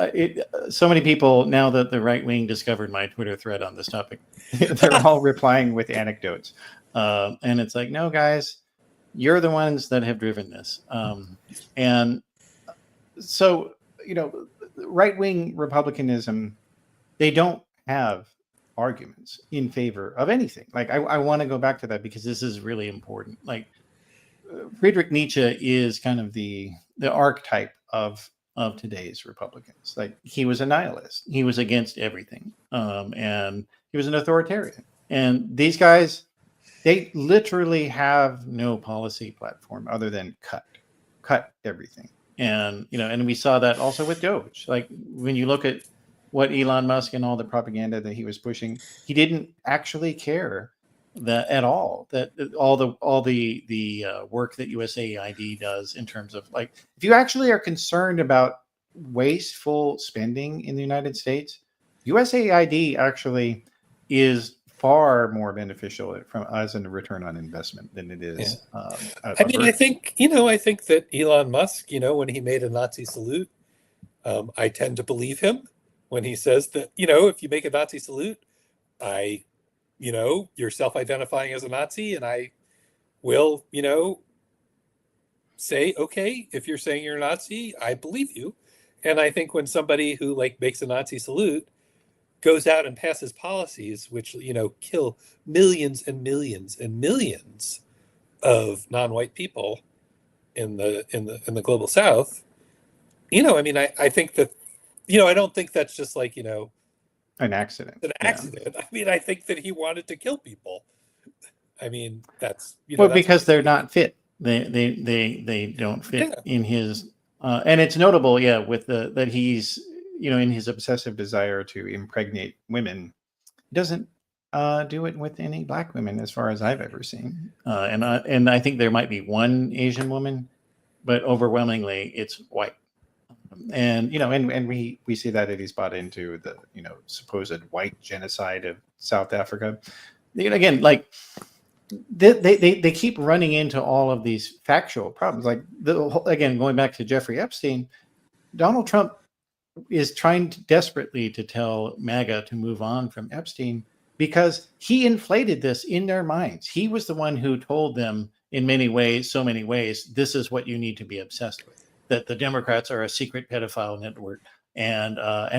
so many people, now that the right wing discovered my Twitter thread on this topic, they're all replying with anecdotes, and it's like, no, guys, you're the ones that have driven this, and so right-wing Republicanism, they don't have arguments in favor of anything. Like I want to go back to that because this is really important. Like Friedrich Nietzsche is kind of the archetype of of today's Republicans. Like, he was a nihilist. He was against everything. And he was an authoritarian. And these guys, they literally have no policy platform other than cut everything. And, and we saw that also with Doge. Like, when you look at what Elon Musk and all the propaganda that he was pushing, he didn't actually care that at all, that all the work that USAID does in terms of, like, if you actually are concerned about wasteful spending in the United States, USAID actually is far more beneficial from as a return on investment than it is. I think that Elon Musk, when he made a Nazi salute, I tend to believe him when he says that, if you make a Nazi salute, you're self-identifying as a Nazi, and I will, say, okay, if you're saying you're a Nazi, I believe you. And I think when somebody who makes a Nazi salute goes out and passes policies which, kill millions and millions and millions of non-white people in the global South, I think that, I don't think that's just an accident. I think that he wanted to kill people. That's because they're not fit. They don't fit in his. And it's notable, with that he's in his obsessive desire to impregnate women, he doesn't do it with any black women, as far as I've ever seen. And I think there might be one Asian woman, but overwhelmingly it's white. And we see that he's bought into the supposed white genocide of South Africa. Again, they keep running into all of these factual problems. Again, going back to Jeffrey Epstein, Donald Trump is trying desperately to tell MAGA to move on from Epstein because he inflated this in their minds. He was the one who told them in so many ways, this is what you need to be obsessed with. That the Democrats are a secret pedophile network, and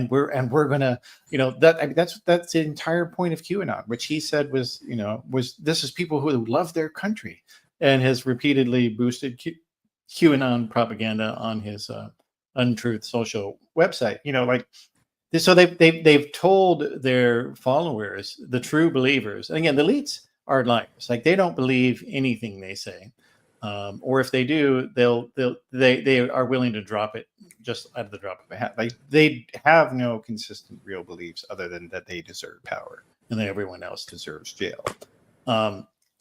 we're gonna, that's the entire point of QAnon, which he said was this is people who love their country, and has repeatedly boosted QAnon propaganda on his Untruth social website. So they've told their followers, the true believers, and again, the elites are liars. They don't believe anything they say. Or if they do, they are willing to drop it just out of the drop of a hat. They have no consistent real beliefs other than that they deserve power and that everyone else deserves jail.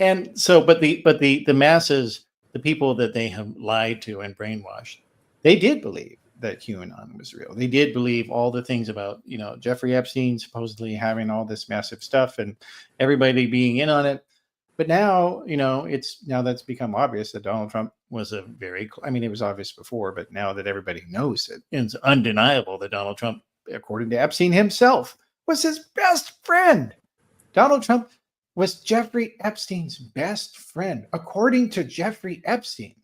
And so, but the masses, the people that they have lied to and brainwashed, they did believe that QAnon was real. They did believe all the things about Jeffrey Epstein supposedly having all this massive stuff and everybody being in on it. But now, now that's become obvious that Donald Trump was it was obvious before, but now that everybody knows it, it's undeniable that Donald Trump, according to Epstein himself, was his best friend. Donald Trump was Jeffrey Epstein's best friend, according to Jeffrey Epstein.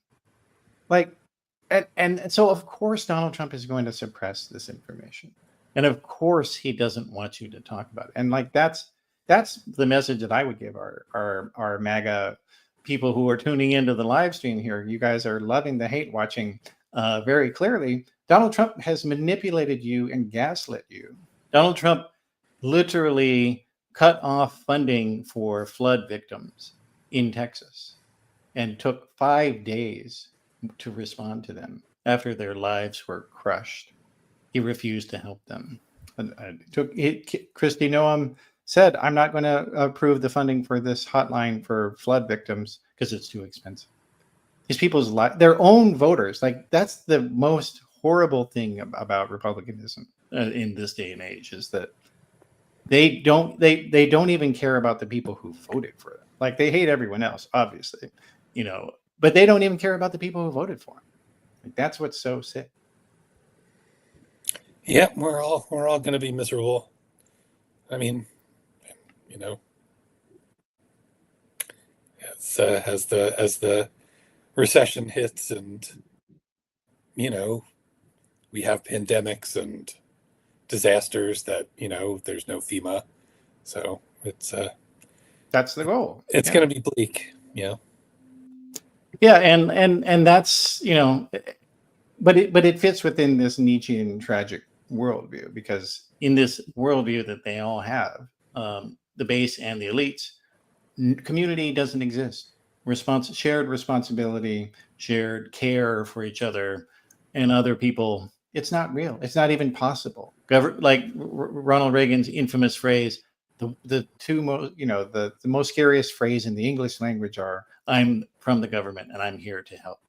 And so, of course, Donald Trump is going to suppress this information. And of course, he doesn't want you to talk about it. And that's the message that I would give our MAGA people who are tuning into the live stream here. You guys are loving the hate watching very clearly. Donald Trump has manipulated you and gaslit you. Donald Trump literally cut off funding for flood victims in Texas and took 5 days to respond to them after their lives were crushed. He refused to help them. Kristi Noem said, I'm not going to approve the funding for this hotline for flood victims because it's too expensive. These people's their own voters, that's the most horrible thing about Republicanism in this day and age, is that they don't even care about the people who voted for them. They hate everyone else, obviously, but they don't even care about the people who voted for them. That's what's so sick. Yeah, we're all going to be miserable. As the recession hits and we have pandemics and disasters that there's no FEMA, so it's that's the goal. It's going to be bleak. And that's but it fits within this Nietzschean tragic worldview, because in this worldview that they all have, the base and the elites, community doesn't exist. Shared responsibility, shared care for each other and other people. It's not real. It's not even possible. Like Ronald Reagan's infamous phrase, the most scariest phrase in the English language are, "I'm from the government and I'm here to help."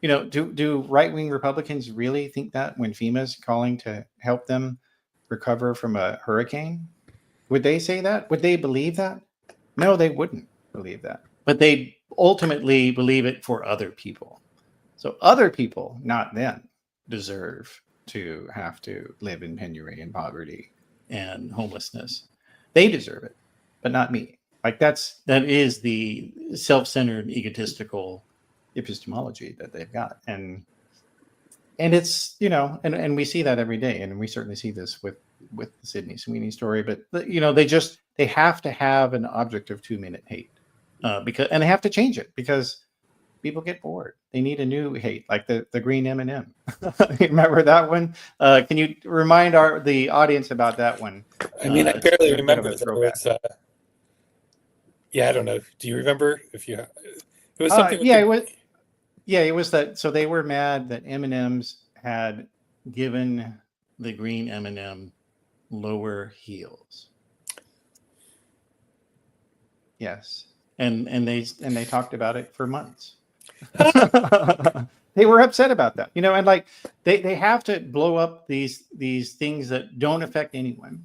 Do right-wing Republicans really think that when FEMA's calling to help them recover from a hurricane? Would they say that? Would they believe that? No, they wouldn't believe that. But they ultimately believe it for other people. So other people, not them, deserve to have to live in penury and poverty and homelessness. They deserve it, but not me. Like that is the self-centered, egotistical epistemology that they've got. And it's, and we see that every day. And we certainly see this with the Sydney Sweeney story, but they have to have an object of 2-minute hate, and they have to change it because people get bored. They need a new hate, like the green M&M. Remember that one? Can you remind the audience about that one? I mean, I barely remember. I don't know. Do you remember? It was something. It was that. So they were mad that M&Ms had given the green M&M lower heels. Yes, and they talked about it for months. They were upset about that, and like they have to blow up these things that don't affect anyone,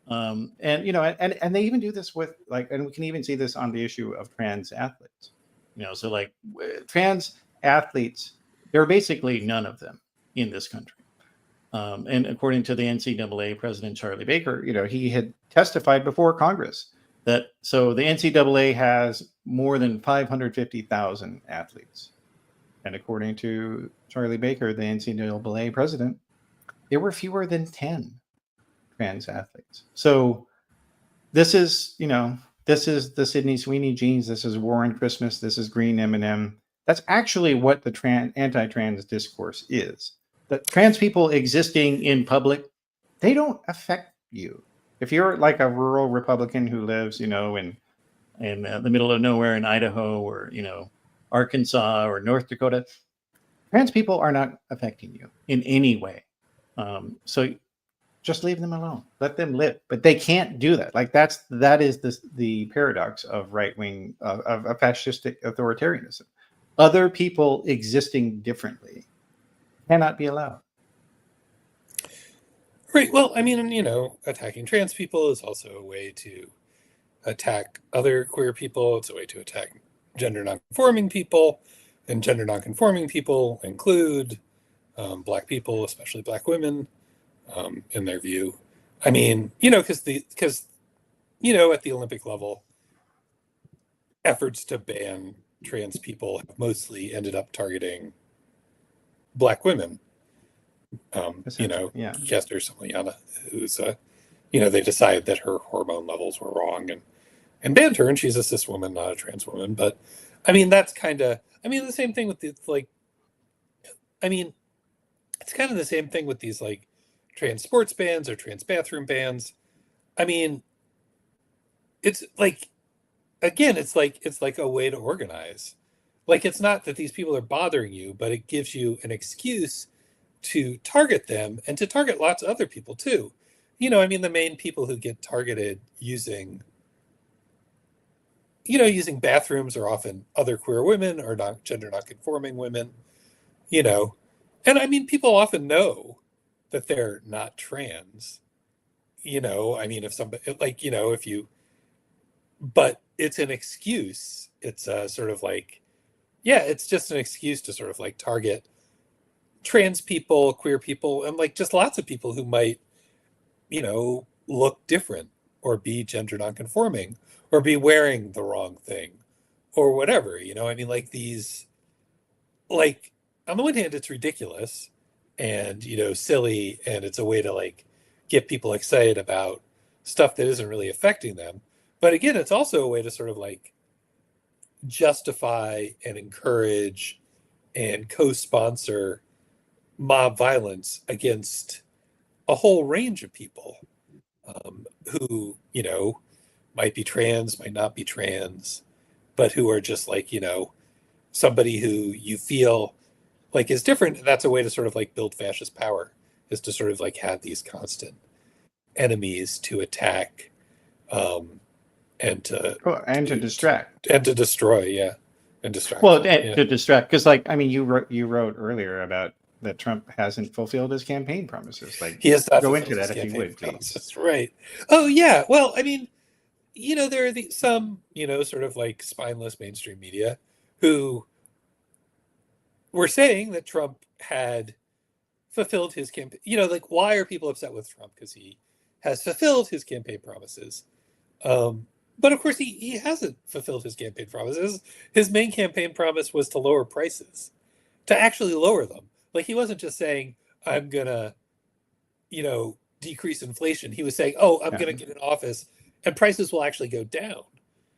and they even do this with and we can even see this on the issue of trans athletes, so like trans athletes, there are basically none of them in this country. And according to the NCAA president, Charlie Baker, he had testified before Congress that so the NCAA has more than 550,000 athletes. And according to Charlie Baker, the NCAA president, there were fewer than 10 trans athletes. So this is the Sydney Sweeney genes. This is War on Christmas. This is green M&M. That's actually what the anti-trans discourse is. That trans people existing in public, they don't affect you. If you're like a rural Republican who lives, in the middle of nowhere in Idaho or, Arkansas or North Dakota, trans people are not affecting you in any way. So just leave them alone. Let them live. But they can't do that. Like that is the paradox of right-wing, of fascistic authoritarianism. Other people existing differently cannot be allowed. Right. Well, I mean, attacking trans people is also a way to attack other queer people. It's a way to attack gender nonconforming people, and gender nonconforming people include Black people, especially Black women, in their view. I mean, because at the Olympic level, efforts to ban trans people have mostly ended up targeting Black women. Kester Samiana, who's they decided that her hormone levels were wrong and banned her, and she's a cis woman, not a trans woman. But I mean, that's kind of the same thing with it's kind of the same thing with these like trans sports bans or trans bathroom bans. I mean, it's like, again, it's like a way to organize. Like, it's not that these people are bothering you, but it gives you an excuse to target them and to target lots of other people too. The main people who get targeted using bathrooms are often other queer women or gender nonconforming women, and people often know that they're not trans, if somebody, but it's an excuse. It's sort of like, it's just an excuse to sort of like target trans people, queer people, and like just lots of people who might, look different or be gender nonconforming or be wearing the wrong thing or whatever, these, like, on the one hand, it's ridiculous and, silly, and it's a way to like get people excited about stuff that isn't really affecting them. But again, it's also a way to sort of like justify and encourage and co-sponsor mob violence against a whole range of people who, you know, might be trans, might not be trans, but who are just like, you know, somebody who you feel like is different. And that's a way to sort of like build fascist power, is to sort of like have these constant enemies to attack and to distract and to destroy. Yeah. And distract. Well, to distract. Because like, I mean, you wrote earlier about that Trump hasn't fulfilled his campaign promises. Like, he has not go into that if you would, please. That's right. Oh yeah. Well, I mean, you know, there are some, you know, sort of like spineless mainstream media who were saying that Trump had fulfilled his campaign. You know, like, why are people upset with Trump? Because he has fulfilled his campaign promises. But of course, he hasn't fulfilled his campaign promises. His main campaign promise was to lower prices, to actually lower them. Like, he wasn't just saying, I'm going to, you know, decrease inflation. He was saying, oh, I'm going to get in office and prices will actually go down.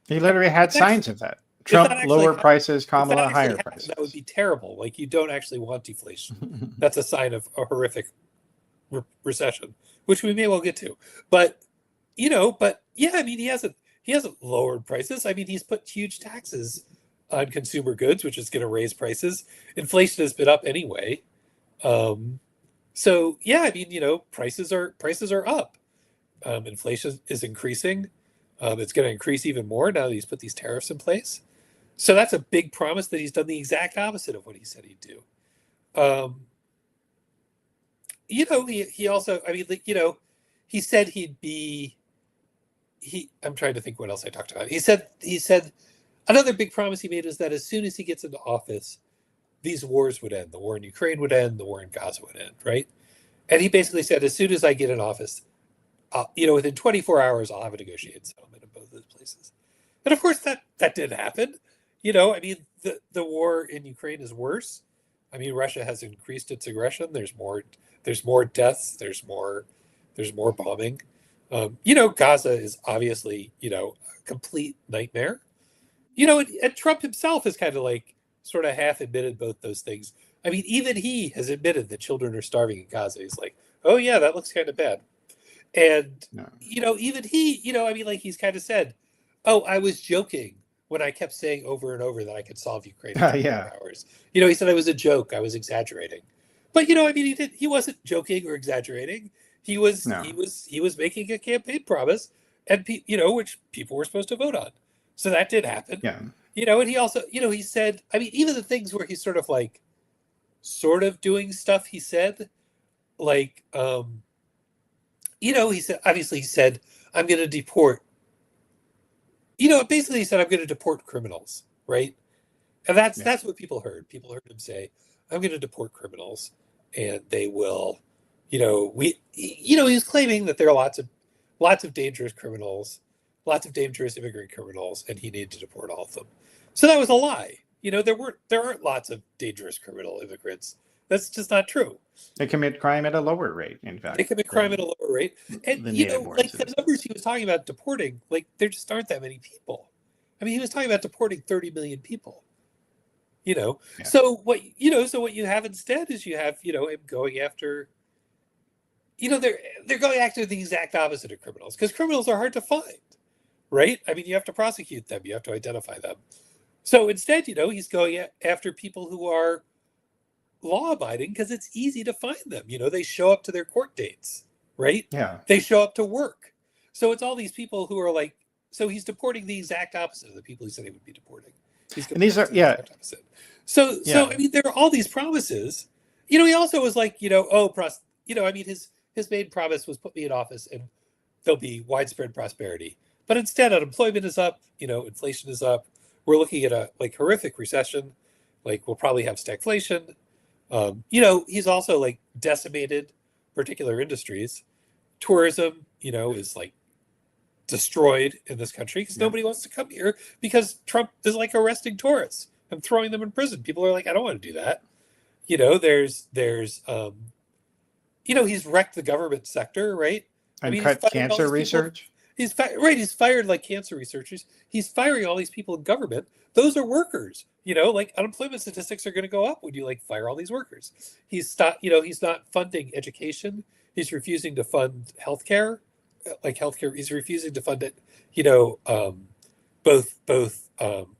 He literally had signs of that. Trump, lower prices, Kamala, higher prices. That would be terrible. Like, you don't actually want deflation. That's a sign of a horrific recession, which we may well get to. But, you know, but yeah, I mean, he hasn't lowered prices. I mean, he's put huge taxes on consumer goods, which is going to raise prices. Inflation has been up anyway. So yeah, I mean, you know, prices are up. Inflation is increasing. It's going to increase even more now that he's put these tariffs in place. So that's a big promise that he's done the exact opposite of what he said he'd do. You know, he also, I mean, you know, he said I'm trying to think what else I talked about. He said another big promise he made is that as soon as he gets into office, these wars would end. The war in Ukraine would end. The war in Gaza would end, right? And he basically said, as soon as I get in office, you know, within 24 hours, I'll have a negotiated settlement in both those places. And of course, that did happen. You know, I mean, the war in Ukraine is worse. I mean, Russia has increased its aggression. There's more deaths. There's more bombing. You know, Gaza is obviously, you know, a complete nightmare. You know, and Trump himself has kind of like sort of half admitted both those things. I mean, even he has admitted that children are starving in Gaza. He's like, oh yeah, that looks kind of bad. And, you know, even he, you know, I mean, like, he's kind of said, oh, I was joking when I kept saying over and over that I could solve Ukraine in 24 hours. You know, he said I was a joke. I was exaggerating. But, you know, I mean, he wasn't joking or exaggerating. He was making a campaign promise, and you know, which people were supposed to vote on. So that did happen. Yeah. You know, and he also, you know, he said, I mean, even the things where he's sort of doing stuff he said, like, you know, he said, I'm going to deport. You know, basically he said, I'm going to deport criminals, right? And that's what people heard. People heard him say, I'm going to deport criminals, and they will. You know, he was claiming that there are lots of dangerous criminals, lots of dangerous immigrant criminals, and he needed to deport all of them. So that was a lie. You know, there aren't lots of dangerous criminal immigrants. That's just not true. They commit crime at a lower rate, in fact. They commit crime at a lower rate. And, you know, like the numbers he was talking about deporting, like, there just aren't that many people. I mean, he was talking about deporting 30 million people. You know, so what you have instead is you have, you know, him going after, you know, they're going after the exact opposite of criminals, because criminals are hard to find, right? I mean, you have to prosecute them. You have to identify them. So instead, you know, he's going after people who are law-abiding because it's easy to find them. You know, they show up to their court dates, right? Yeah. They show up to work. So it's all these people who are like, so he's deporting the exact opposite of the people he said he would be deporting. And these are, So I mean, there are all these promises. You know, he also was like, you know, I mean, his main promise was put me in office and there'll be widespread prosperity. But instead, unemployment is up. You know, inflation is up. We're looking at a like horrific recession. Like, we'll probably have stagflation. You know, he's also like decimated particular industries. Tourism, you know, is like destroyed in this country because nobody wants to come here because Trump is like arresting tourists and throwing them in prison. People are like, I don't want to do that. You know, there's you know, he's wrecked the government sector, right? And cut cancer research. He's fired like cancer researchers. He's firing all these people in government. Those are workers. Like unemployment statistics are going to go up when you like fire all these workers. He's not funding education. He's refusing to fund healthcare, like healthcare. He's refusing to fund it. Both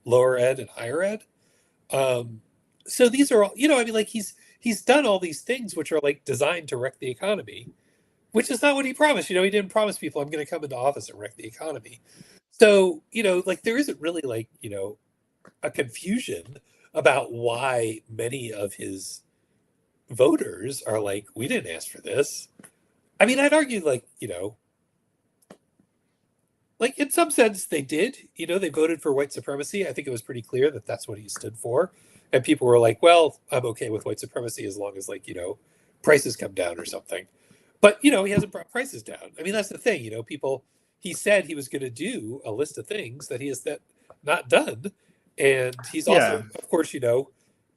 lower ed and higher ed. So these are all, like he's done all these things which are like designed to wreck the economy, which is not what he promised. He didn't promise people I'm going to come into office and wreck the economy. So, like there isn't really like, a confusion about why many of his voters are like, we didn't ask for this. I mean, I'd argue like, like in some sense they did, they voted for white supremacy. I think it was pretty clear that that's what he stood for. And people were like, well, I'm okay with white supremacy as long as like, prices come down or something. But, he hasn't brought prices down. I mean, that's the thing, he said he was going to do a list of things that he has not done. And he's also, of course,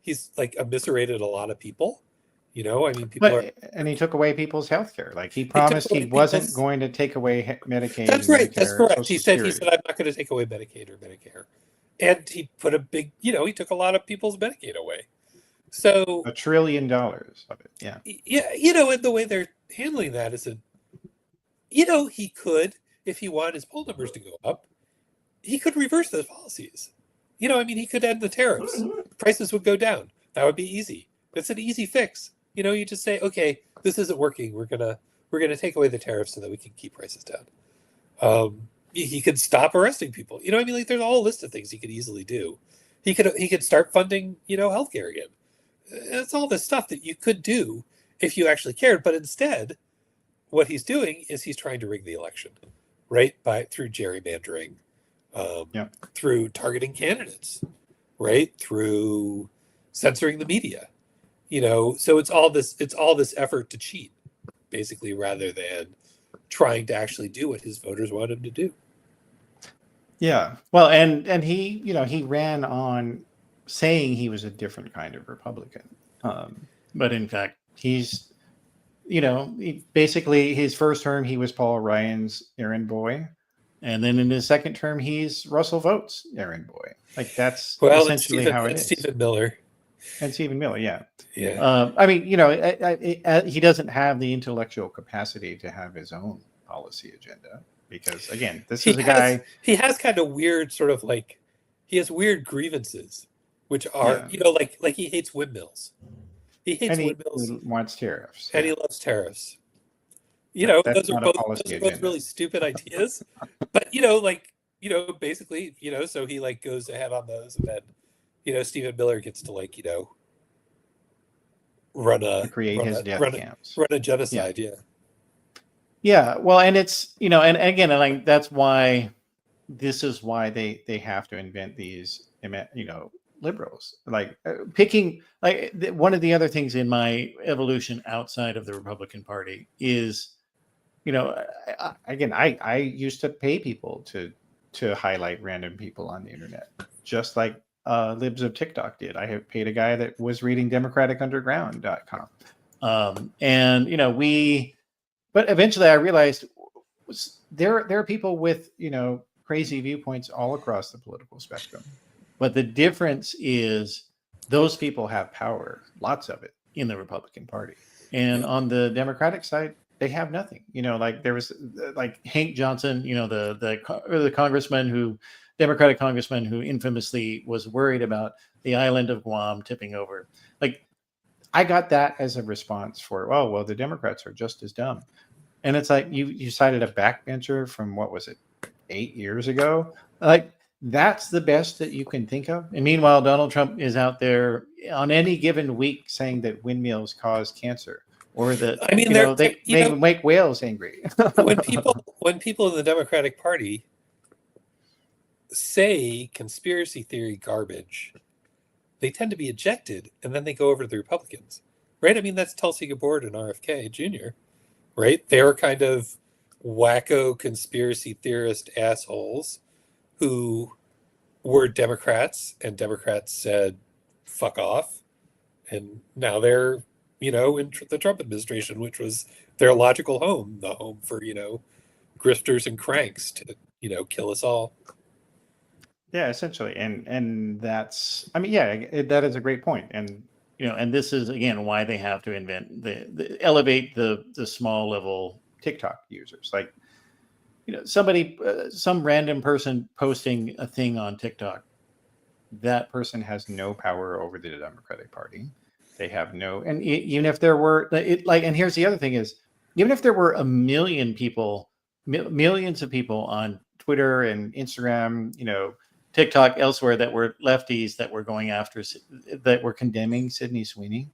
he's like eviscerated a lot of people. I mean, and he took away people's health care. Like he promised he wasn't going to take away Medicaid. That's right. Medicare, that's correct. Social He said, Security. I'm not going to take away Medicaid or Medicare. And he put a big, he took a lot of people's Medicaid away. So $1 trillion of it. Yeah. Yeah. And the way they're handling that is he could, if he wanted his poll numbers to go up, he could reverse those policies. He could end the tariffs. Prices would go down. That would be easy. That's an easy fix. You just say, okay, this isn't working. We're gonna take away the tariffs so that we can keep prices down. He could stop arresting people. Like there's a whole list of things he could easily do. He could start funding, healthcare again. It's all this stuff that you could do if you actually cared. But instead, what he's doing is he's trying to rig the election, right? Through gerrymandering, through targeting candidates, right? Through censoring the media. So it's all this effort to cheat, basically, rather than trying to actually do what his voters want him to do. Yeah. Well, and he, he ran on saying he was a different kind of Republican. But in fact, he's, basically his first term, he was Paul Ryan's errand boy. And then in his second term, he's Russell Vought's errand boy. Like that's essentially how it is. Stephen Miller. And Stephen Miller, yeah. Yeah. I mean, he doesn't have the intellectual capacity to have his own policy agenda because, again, this is a guy. He has kind of weird sort of like, he has weird grievances, which are, like he hates windmills. He hates windmills. He wants tariffs. And he loves tariffs. That's those are both really stupid ideas. But, basically, so he like goes ahead on those and then, Stephen Miller gets to like, run a genocide. Yeah. Yeah. Well, and it's, and again, like that's why this is why they have to invent these, liberals, like picking, like one of the other things in my evolution outside of the Republican Party is, I used to pay people to highlight random people on the internet, just like libs of TikTok did. I have paid a guy that was reading democraticunderground.com. But eventually I realized there are people with, crazy viewpoints all across the political spectrum. But the difference is those people have power, lots of it, in the Republican Party. And on the Democratic side, they have nothing. Like there was like Hank Johnson, the congressman Democratic congressman who infamously was worried about the island of Guam tipping over. Like, I got that as a response for, oh, well, the Democrats are just as dumb. And it's like, you cited a backbencher from, what was it, 8 years ago? Like, that's the best that you can think of. And meanwhile, Donald Trump is out there on any given week saying that windmills cause cancer. Or that, they make whales angry. when people in the Democratic Party say conspiracy theory garbage, they tend to be ejected, and then they go over to the Republicans, right? I mean, that's Tulsi Gabbard and RFK Jr., right? They were kind of wacko conspiracy theorist assholes who were Democrats, and Democrats said, fuck off. And now they're, in the Trump administration, which was their logical home, the home for, grifters and cranks to, kill us all. Yeah, essentially. And that's, I mean, yeah, that is a great point. And, and this is, again, why they have to elevate the small level TikTok users. Like, somebody, some random person posting a thing on TikTok, that person has no power over the Democratic Party. They have no, and even if there were, and here's the other thing is, even if there were a million people, millions of people on Twitter and Instagram, TikTok, elsewhere, that were lefties that were going after, that were condemning Sydney Sweeney,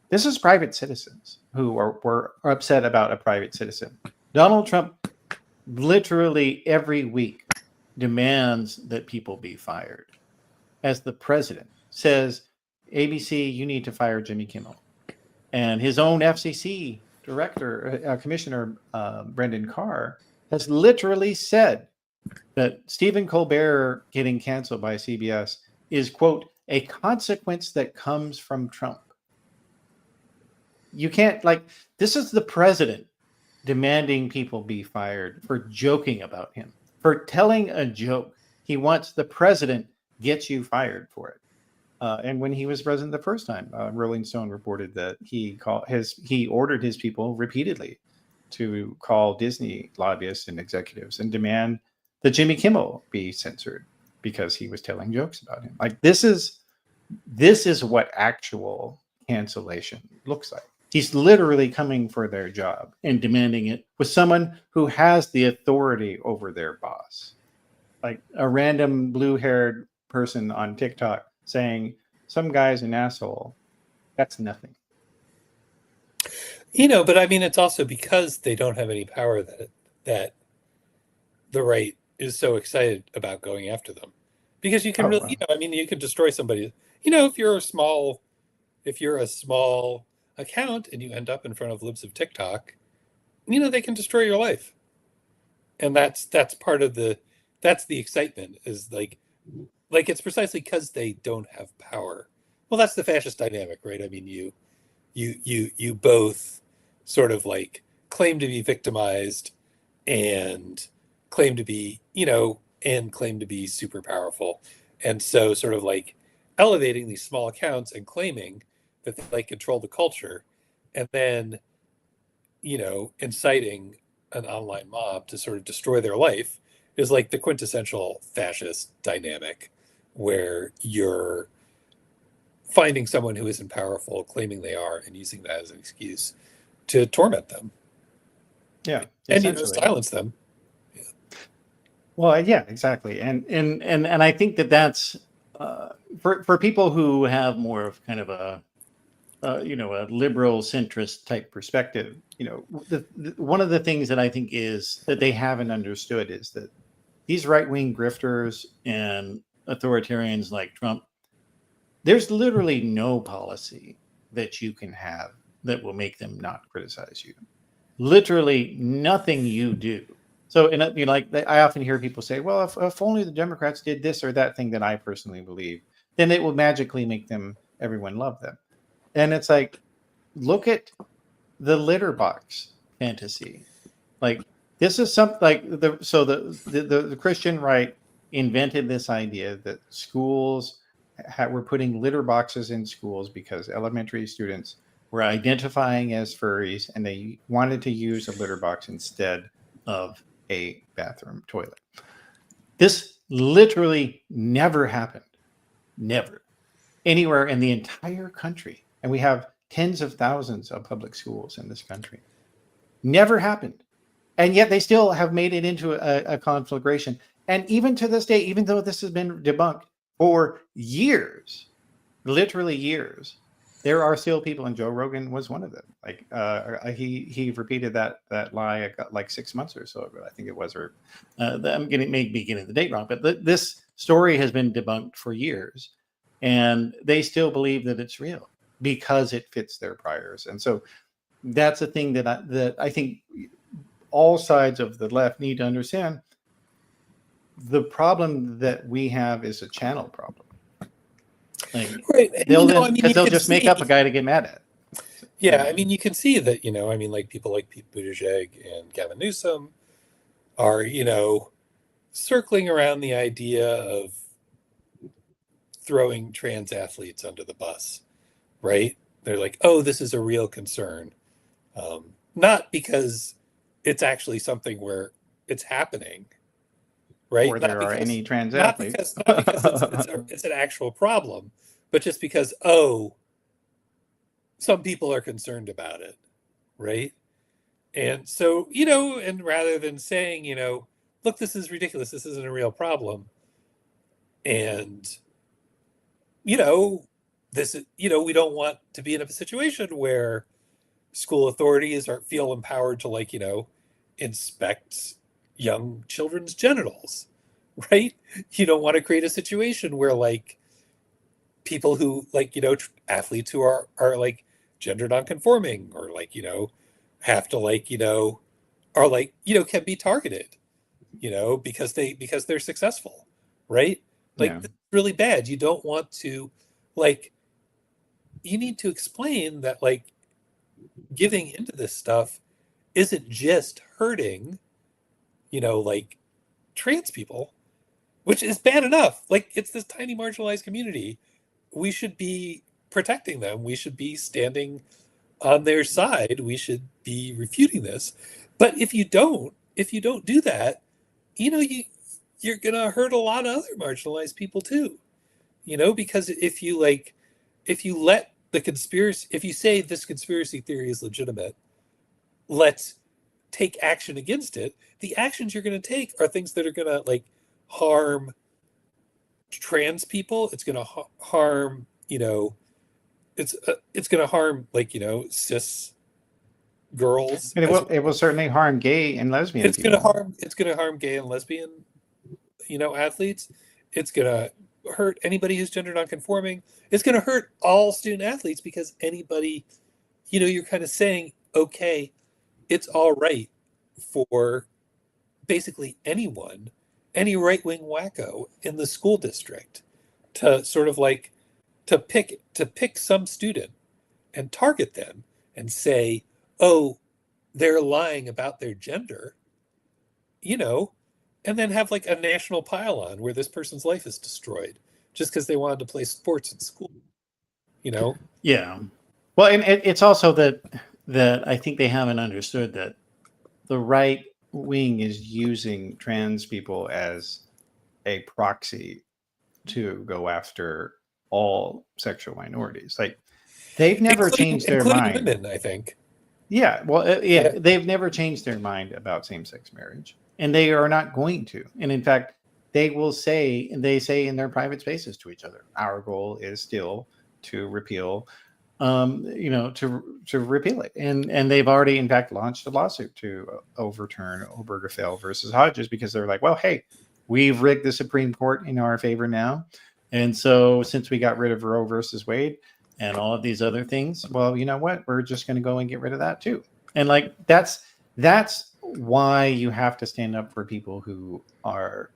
this is private citizens who were upset about a private citizen. Donald Trump literally every week demands that people be fired. As the president says, ABC, you need to fire Jimmy Kimmel. And his own FCC commissioner, Brendan Carr, has literally said that Stephen Colbert getting canceled by CBS is, quote, a consequence that comes from Trump. You can't, this is the president demanding people be fired for joking about him, for telling a joke. He wants the president gets you fired for it. And when he was president the first time, Rolling Stone reported that he ordered his people repeatedly to call Disney lobbyists and executives and demand that Jimmy Kimmel be censored because he was telling jokes about him. This is what actual cancellation looks like. He's literally coming for their job and demanding it with someone who has the authority over their boss. Like a random blue-haired person on TikTok saying some guy's an asshole. That's nothing. But I mean, it's also because they don't have any power that the right is so excited about going after them. Because you can you can destroy somebody. If you're a small account and you end up in front of libs of TikTok, they can destroy your life. And that's part of that's the excitement, is like it's precisely because they don't have power. Well, that's the fascist dynamic, right? I mean, you both sort of claim to be victimized and claim to be, super powerful. And so sort of elevating these small accounts and claiming that they control the culture, and then, inciting an online mob to sort of destroy their life is the quintessential fascist dynamic, where you're finding someone who isn't powerful, claiming they are, and using that as an excuse to torment them. Yeah. And silence them. Yeah. Well, yeah, exactly. And I think that's for people who have more of kind of a liberal centrist type perspective, one of the things that I think is that they haven't understood is that these right-wing grifters and authoritarians like Trump, there's literally no policy that you can have that will make them not criticize you. Literally nothing you do. So, I often hear people say, well, if only the Democrats did this or that thing that I personally believe, then it will magically make everyone love them. And it's look at the litter box fantasy. This is something the Christian right invented this idea that schools were putting litter boxes in schools because elementary students were identifying as furries and they wanted to use a litter box instead of a bathroom toilet. This literally never happened. Never. Anywhere in the entire country. And we have tens of thousands of public schools in this country. Never happened. And yet they still have made it into a conflagration. And even to this day, even though this has been debunked for years, literally years, there are still people, and Joe Rogan was one of them. He repeated that lie 6 months or so ago, I think it was, or I'm getting the date wrong, but this story has been debunked for years, and they still believe that it's real because it fits their priors. And so that's a thing that I think all sides of the left need to understand. The problem that we have is a channel problem. Right. They'll just make up a guy to get mad at. Yeah, I mean, you can see that, people like Pete Buttigieg and Gavin Newsom are, circling around the idea of throwing trans athletes under the bus, right? They're like, oh, this is a real concern. Not because it's actually something where it's happening, right? Or there are any trans athletes. Not because it's an actual problem, but just because, some people are concerned about it, right? And so, and rather than saying, look, this is ridiculous, this isn't a real problem, and, this is, we don't want to be in a situation where school authorities feel empowered to, inspect young children's genitals, right? You don't want to create a situation where, people who, athletes who are gender nonconforming or, have to, are can be targeted, because they're successful, right? That's really bad. You don't want to, you need to explain that, giving into this stuff isn't just hurting, trans people, which is bad enough. It's this tiny marginalized community. We should be protecting them. We should be standing on their side. We should be refuting this. But if you don't do that, you're gonna hurt a lot of other marginalized people too. Because if you let if you say this conspiracy theory is legitimate, let's take action against it. The actions you're going to take are things that are going to harm trans people. It's going to harm, it's going to harm cis girls. And it will certainly harm gay and lesbian. It's going to harm gay and lesbian, athletes. It's going to hurt anybody who's gender nonconforming. It's going to hurt all student athletes because anybody, you're kind of saying, okay, it's all right for basically anyone, any right-wing wacko in the school district to sort of to pick some student and target them and say, oh, they're lying about their gender, and then have a national pile-on where this person's life is destroyed just because they wanted to play sports in school, Yeah. Well, and it's also that I think they haven't understood that the right wing is using trans people as a proxy to go after all sexual minorities. They've never changed their mind. Women, I think. Yeah. Well, yeah, they've never changed their mind about same-sex marriage. And they are not going to. And in fact, they say in their private spaces to each other, our goal is still to repeal, to repeal it. And they've already, in fact, launched a lawsuit to overturn Obergefell versus Hodges because they're like, well, hey, we've rigged the Supreme Court in our favor now. And so since we got rid of Roe versus Wade and all of these other things, well, you know what? We're just going to go and get rid of that too. And that's why you have to stand up for people who are,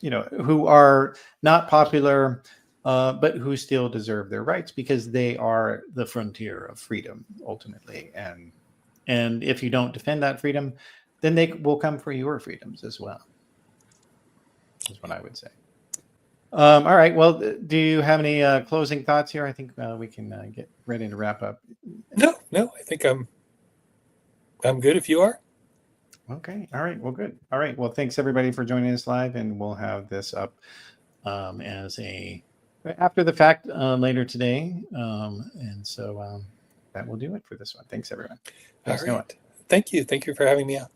who are not popular, but who still deserve their rights because they are the frontier of freedom ultimately. And if you don't defend that freedom, then they will come for your freedoms as well. Is what I would say. All right. Well, do you have any closing thoughts here? I think we can get ready to wrap up. No. I think I'm good if you are. Okay. All right. Well, good. All right. Well, thanks everybody for joining us live, and we'll have this up as after the fact later today. And so that will do it for this one. Thanks everyone. Thanks, All right. Thank you. Thank you for having me on.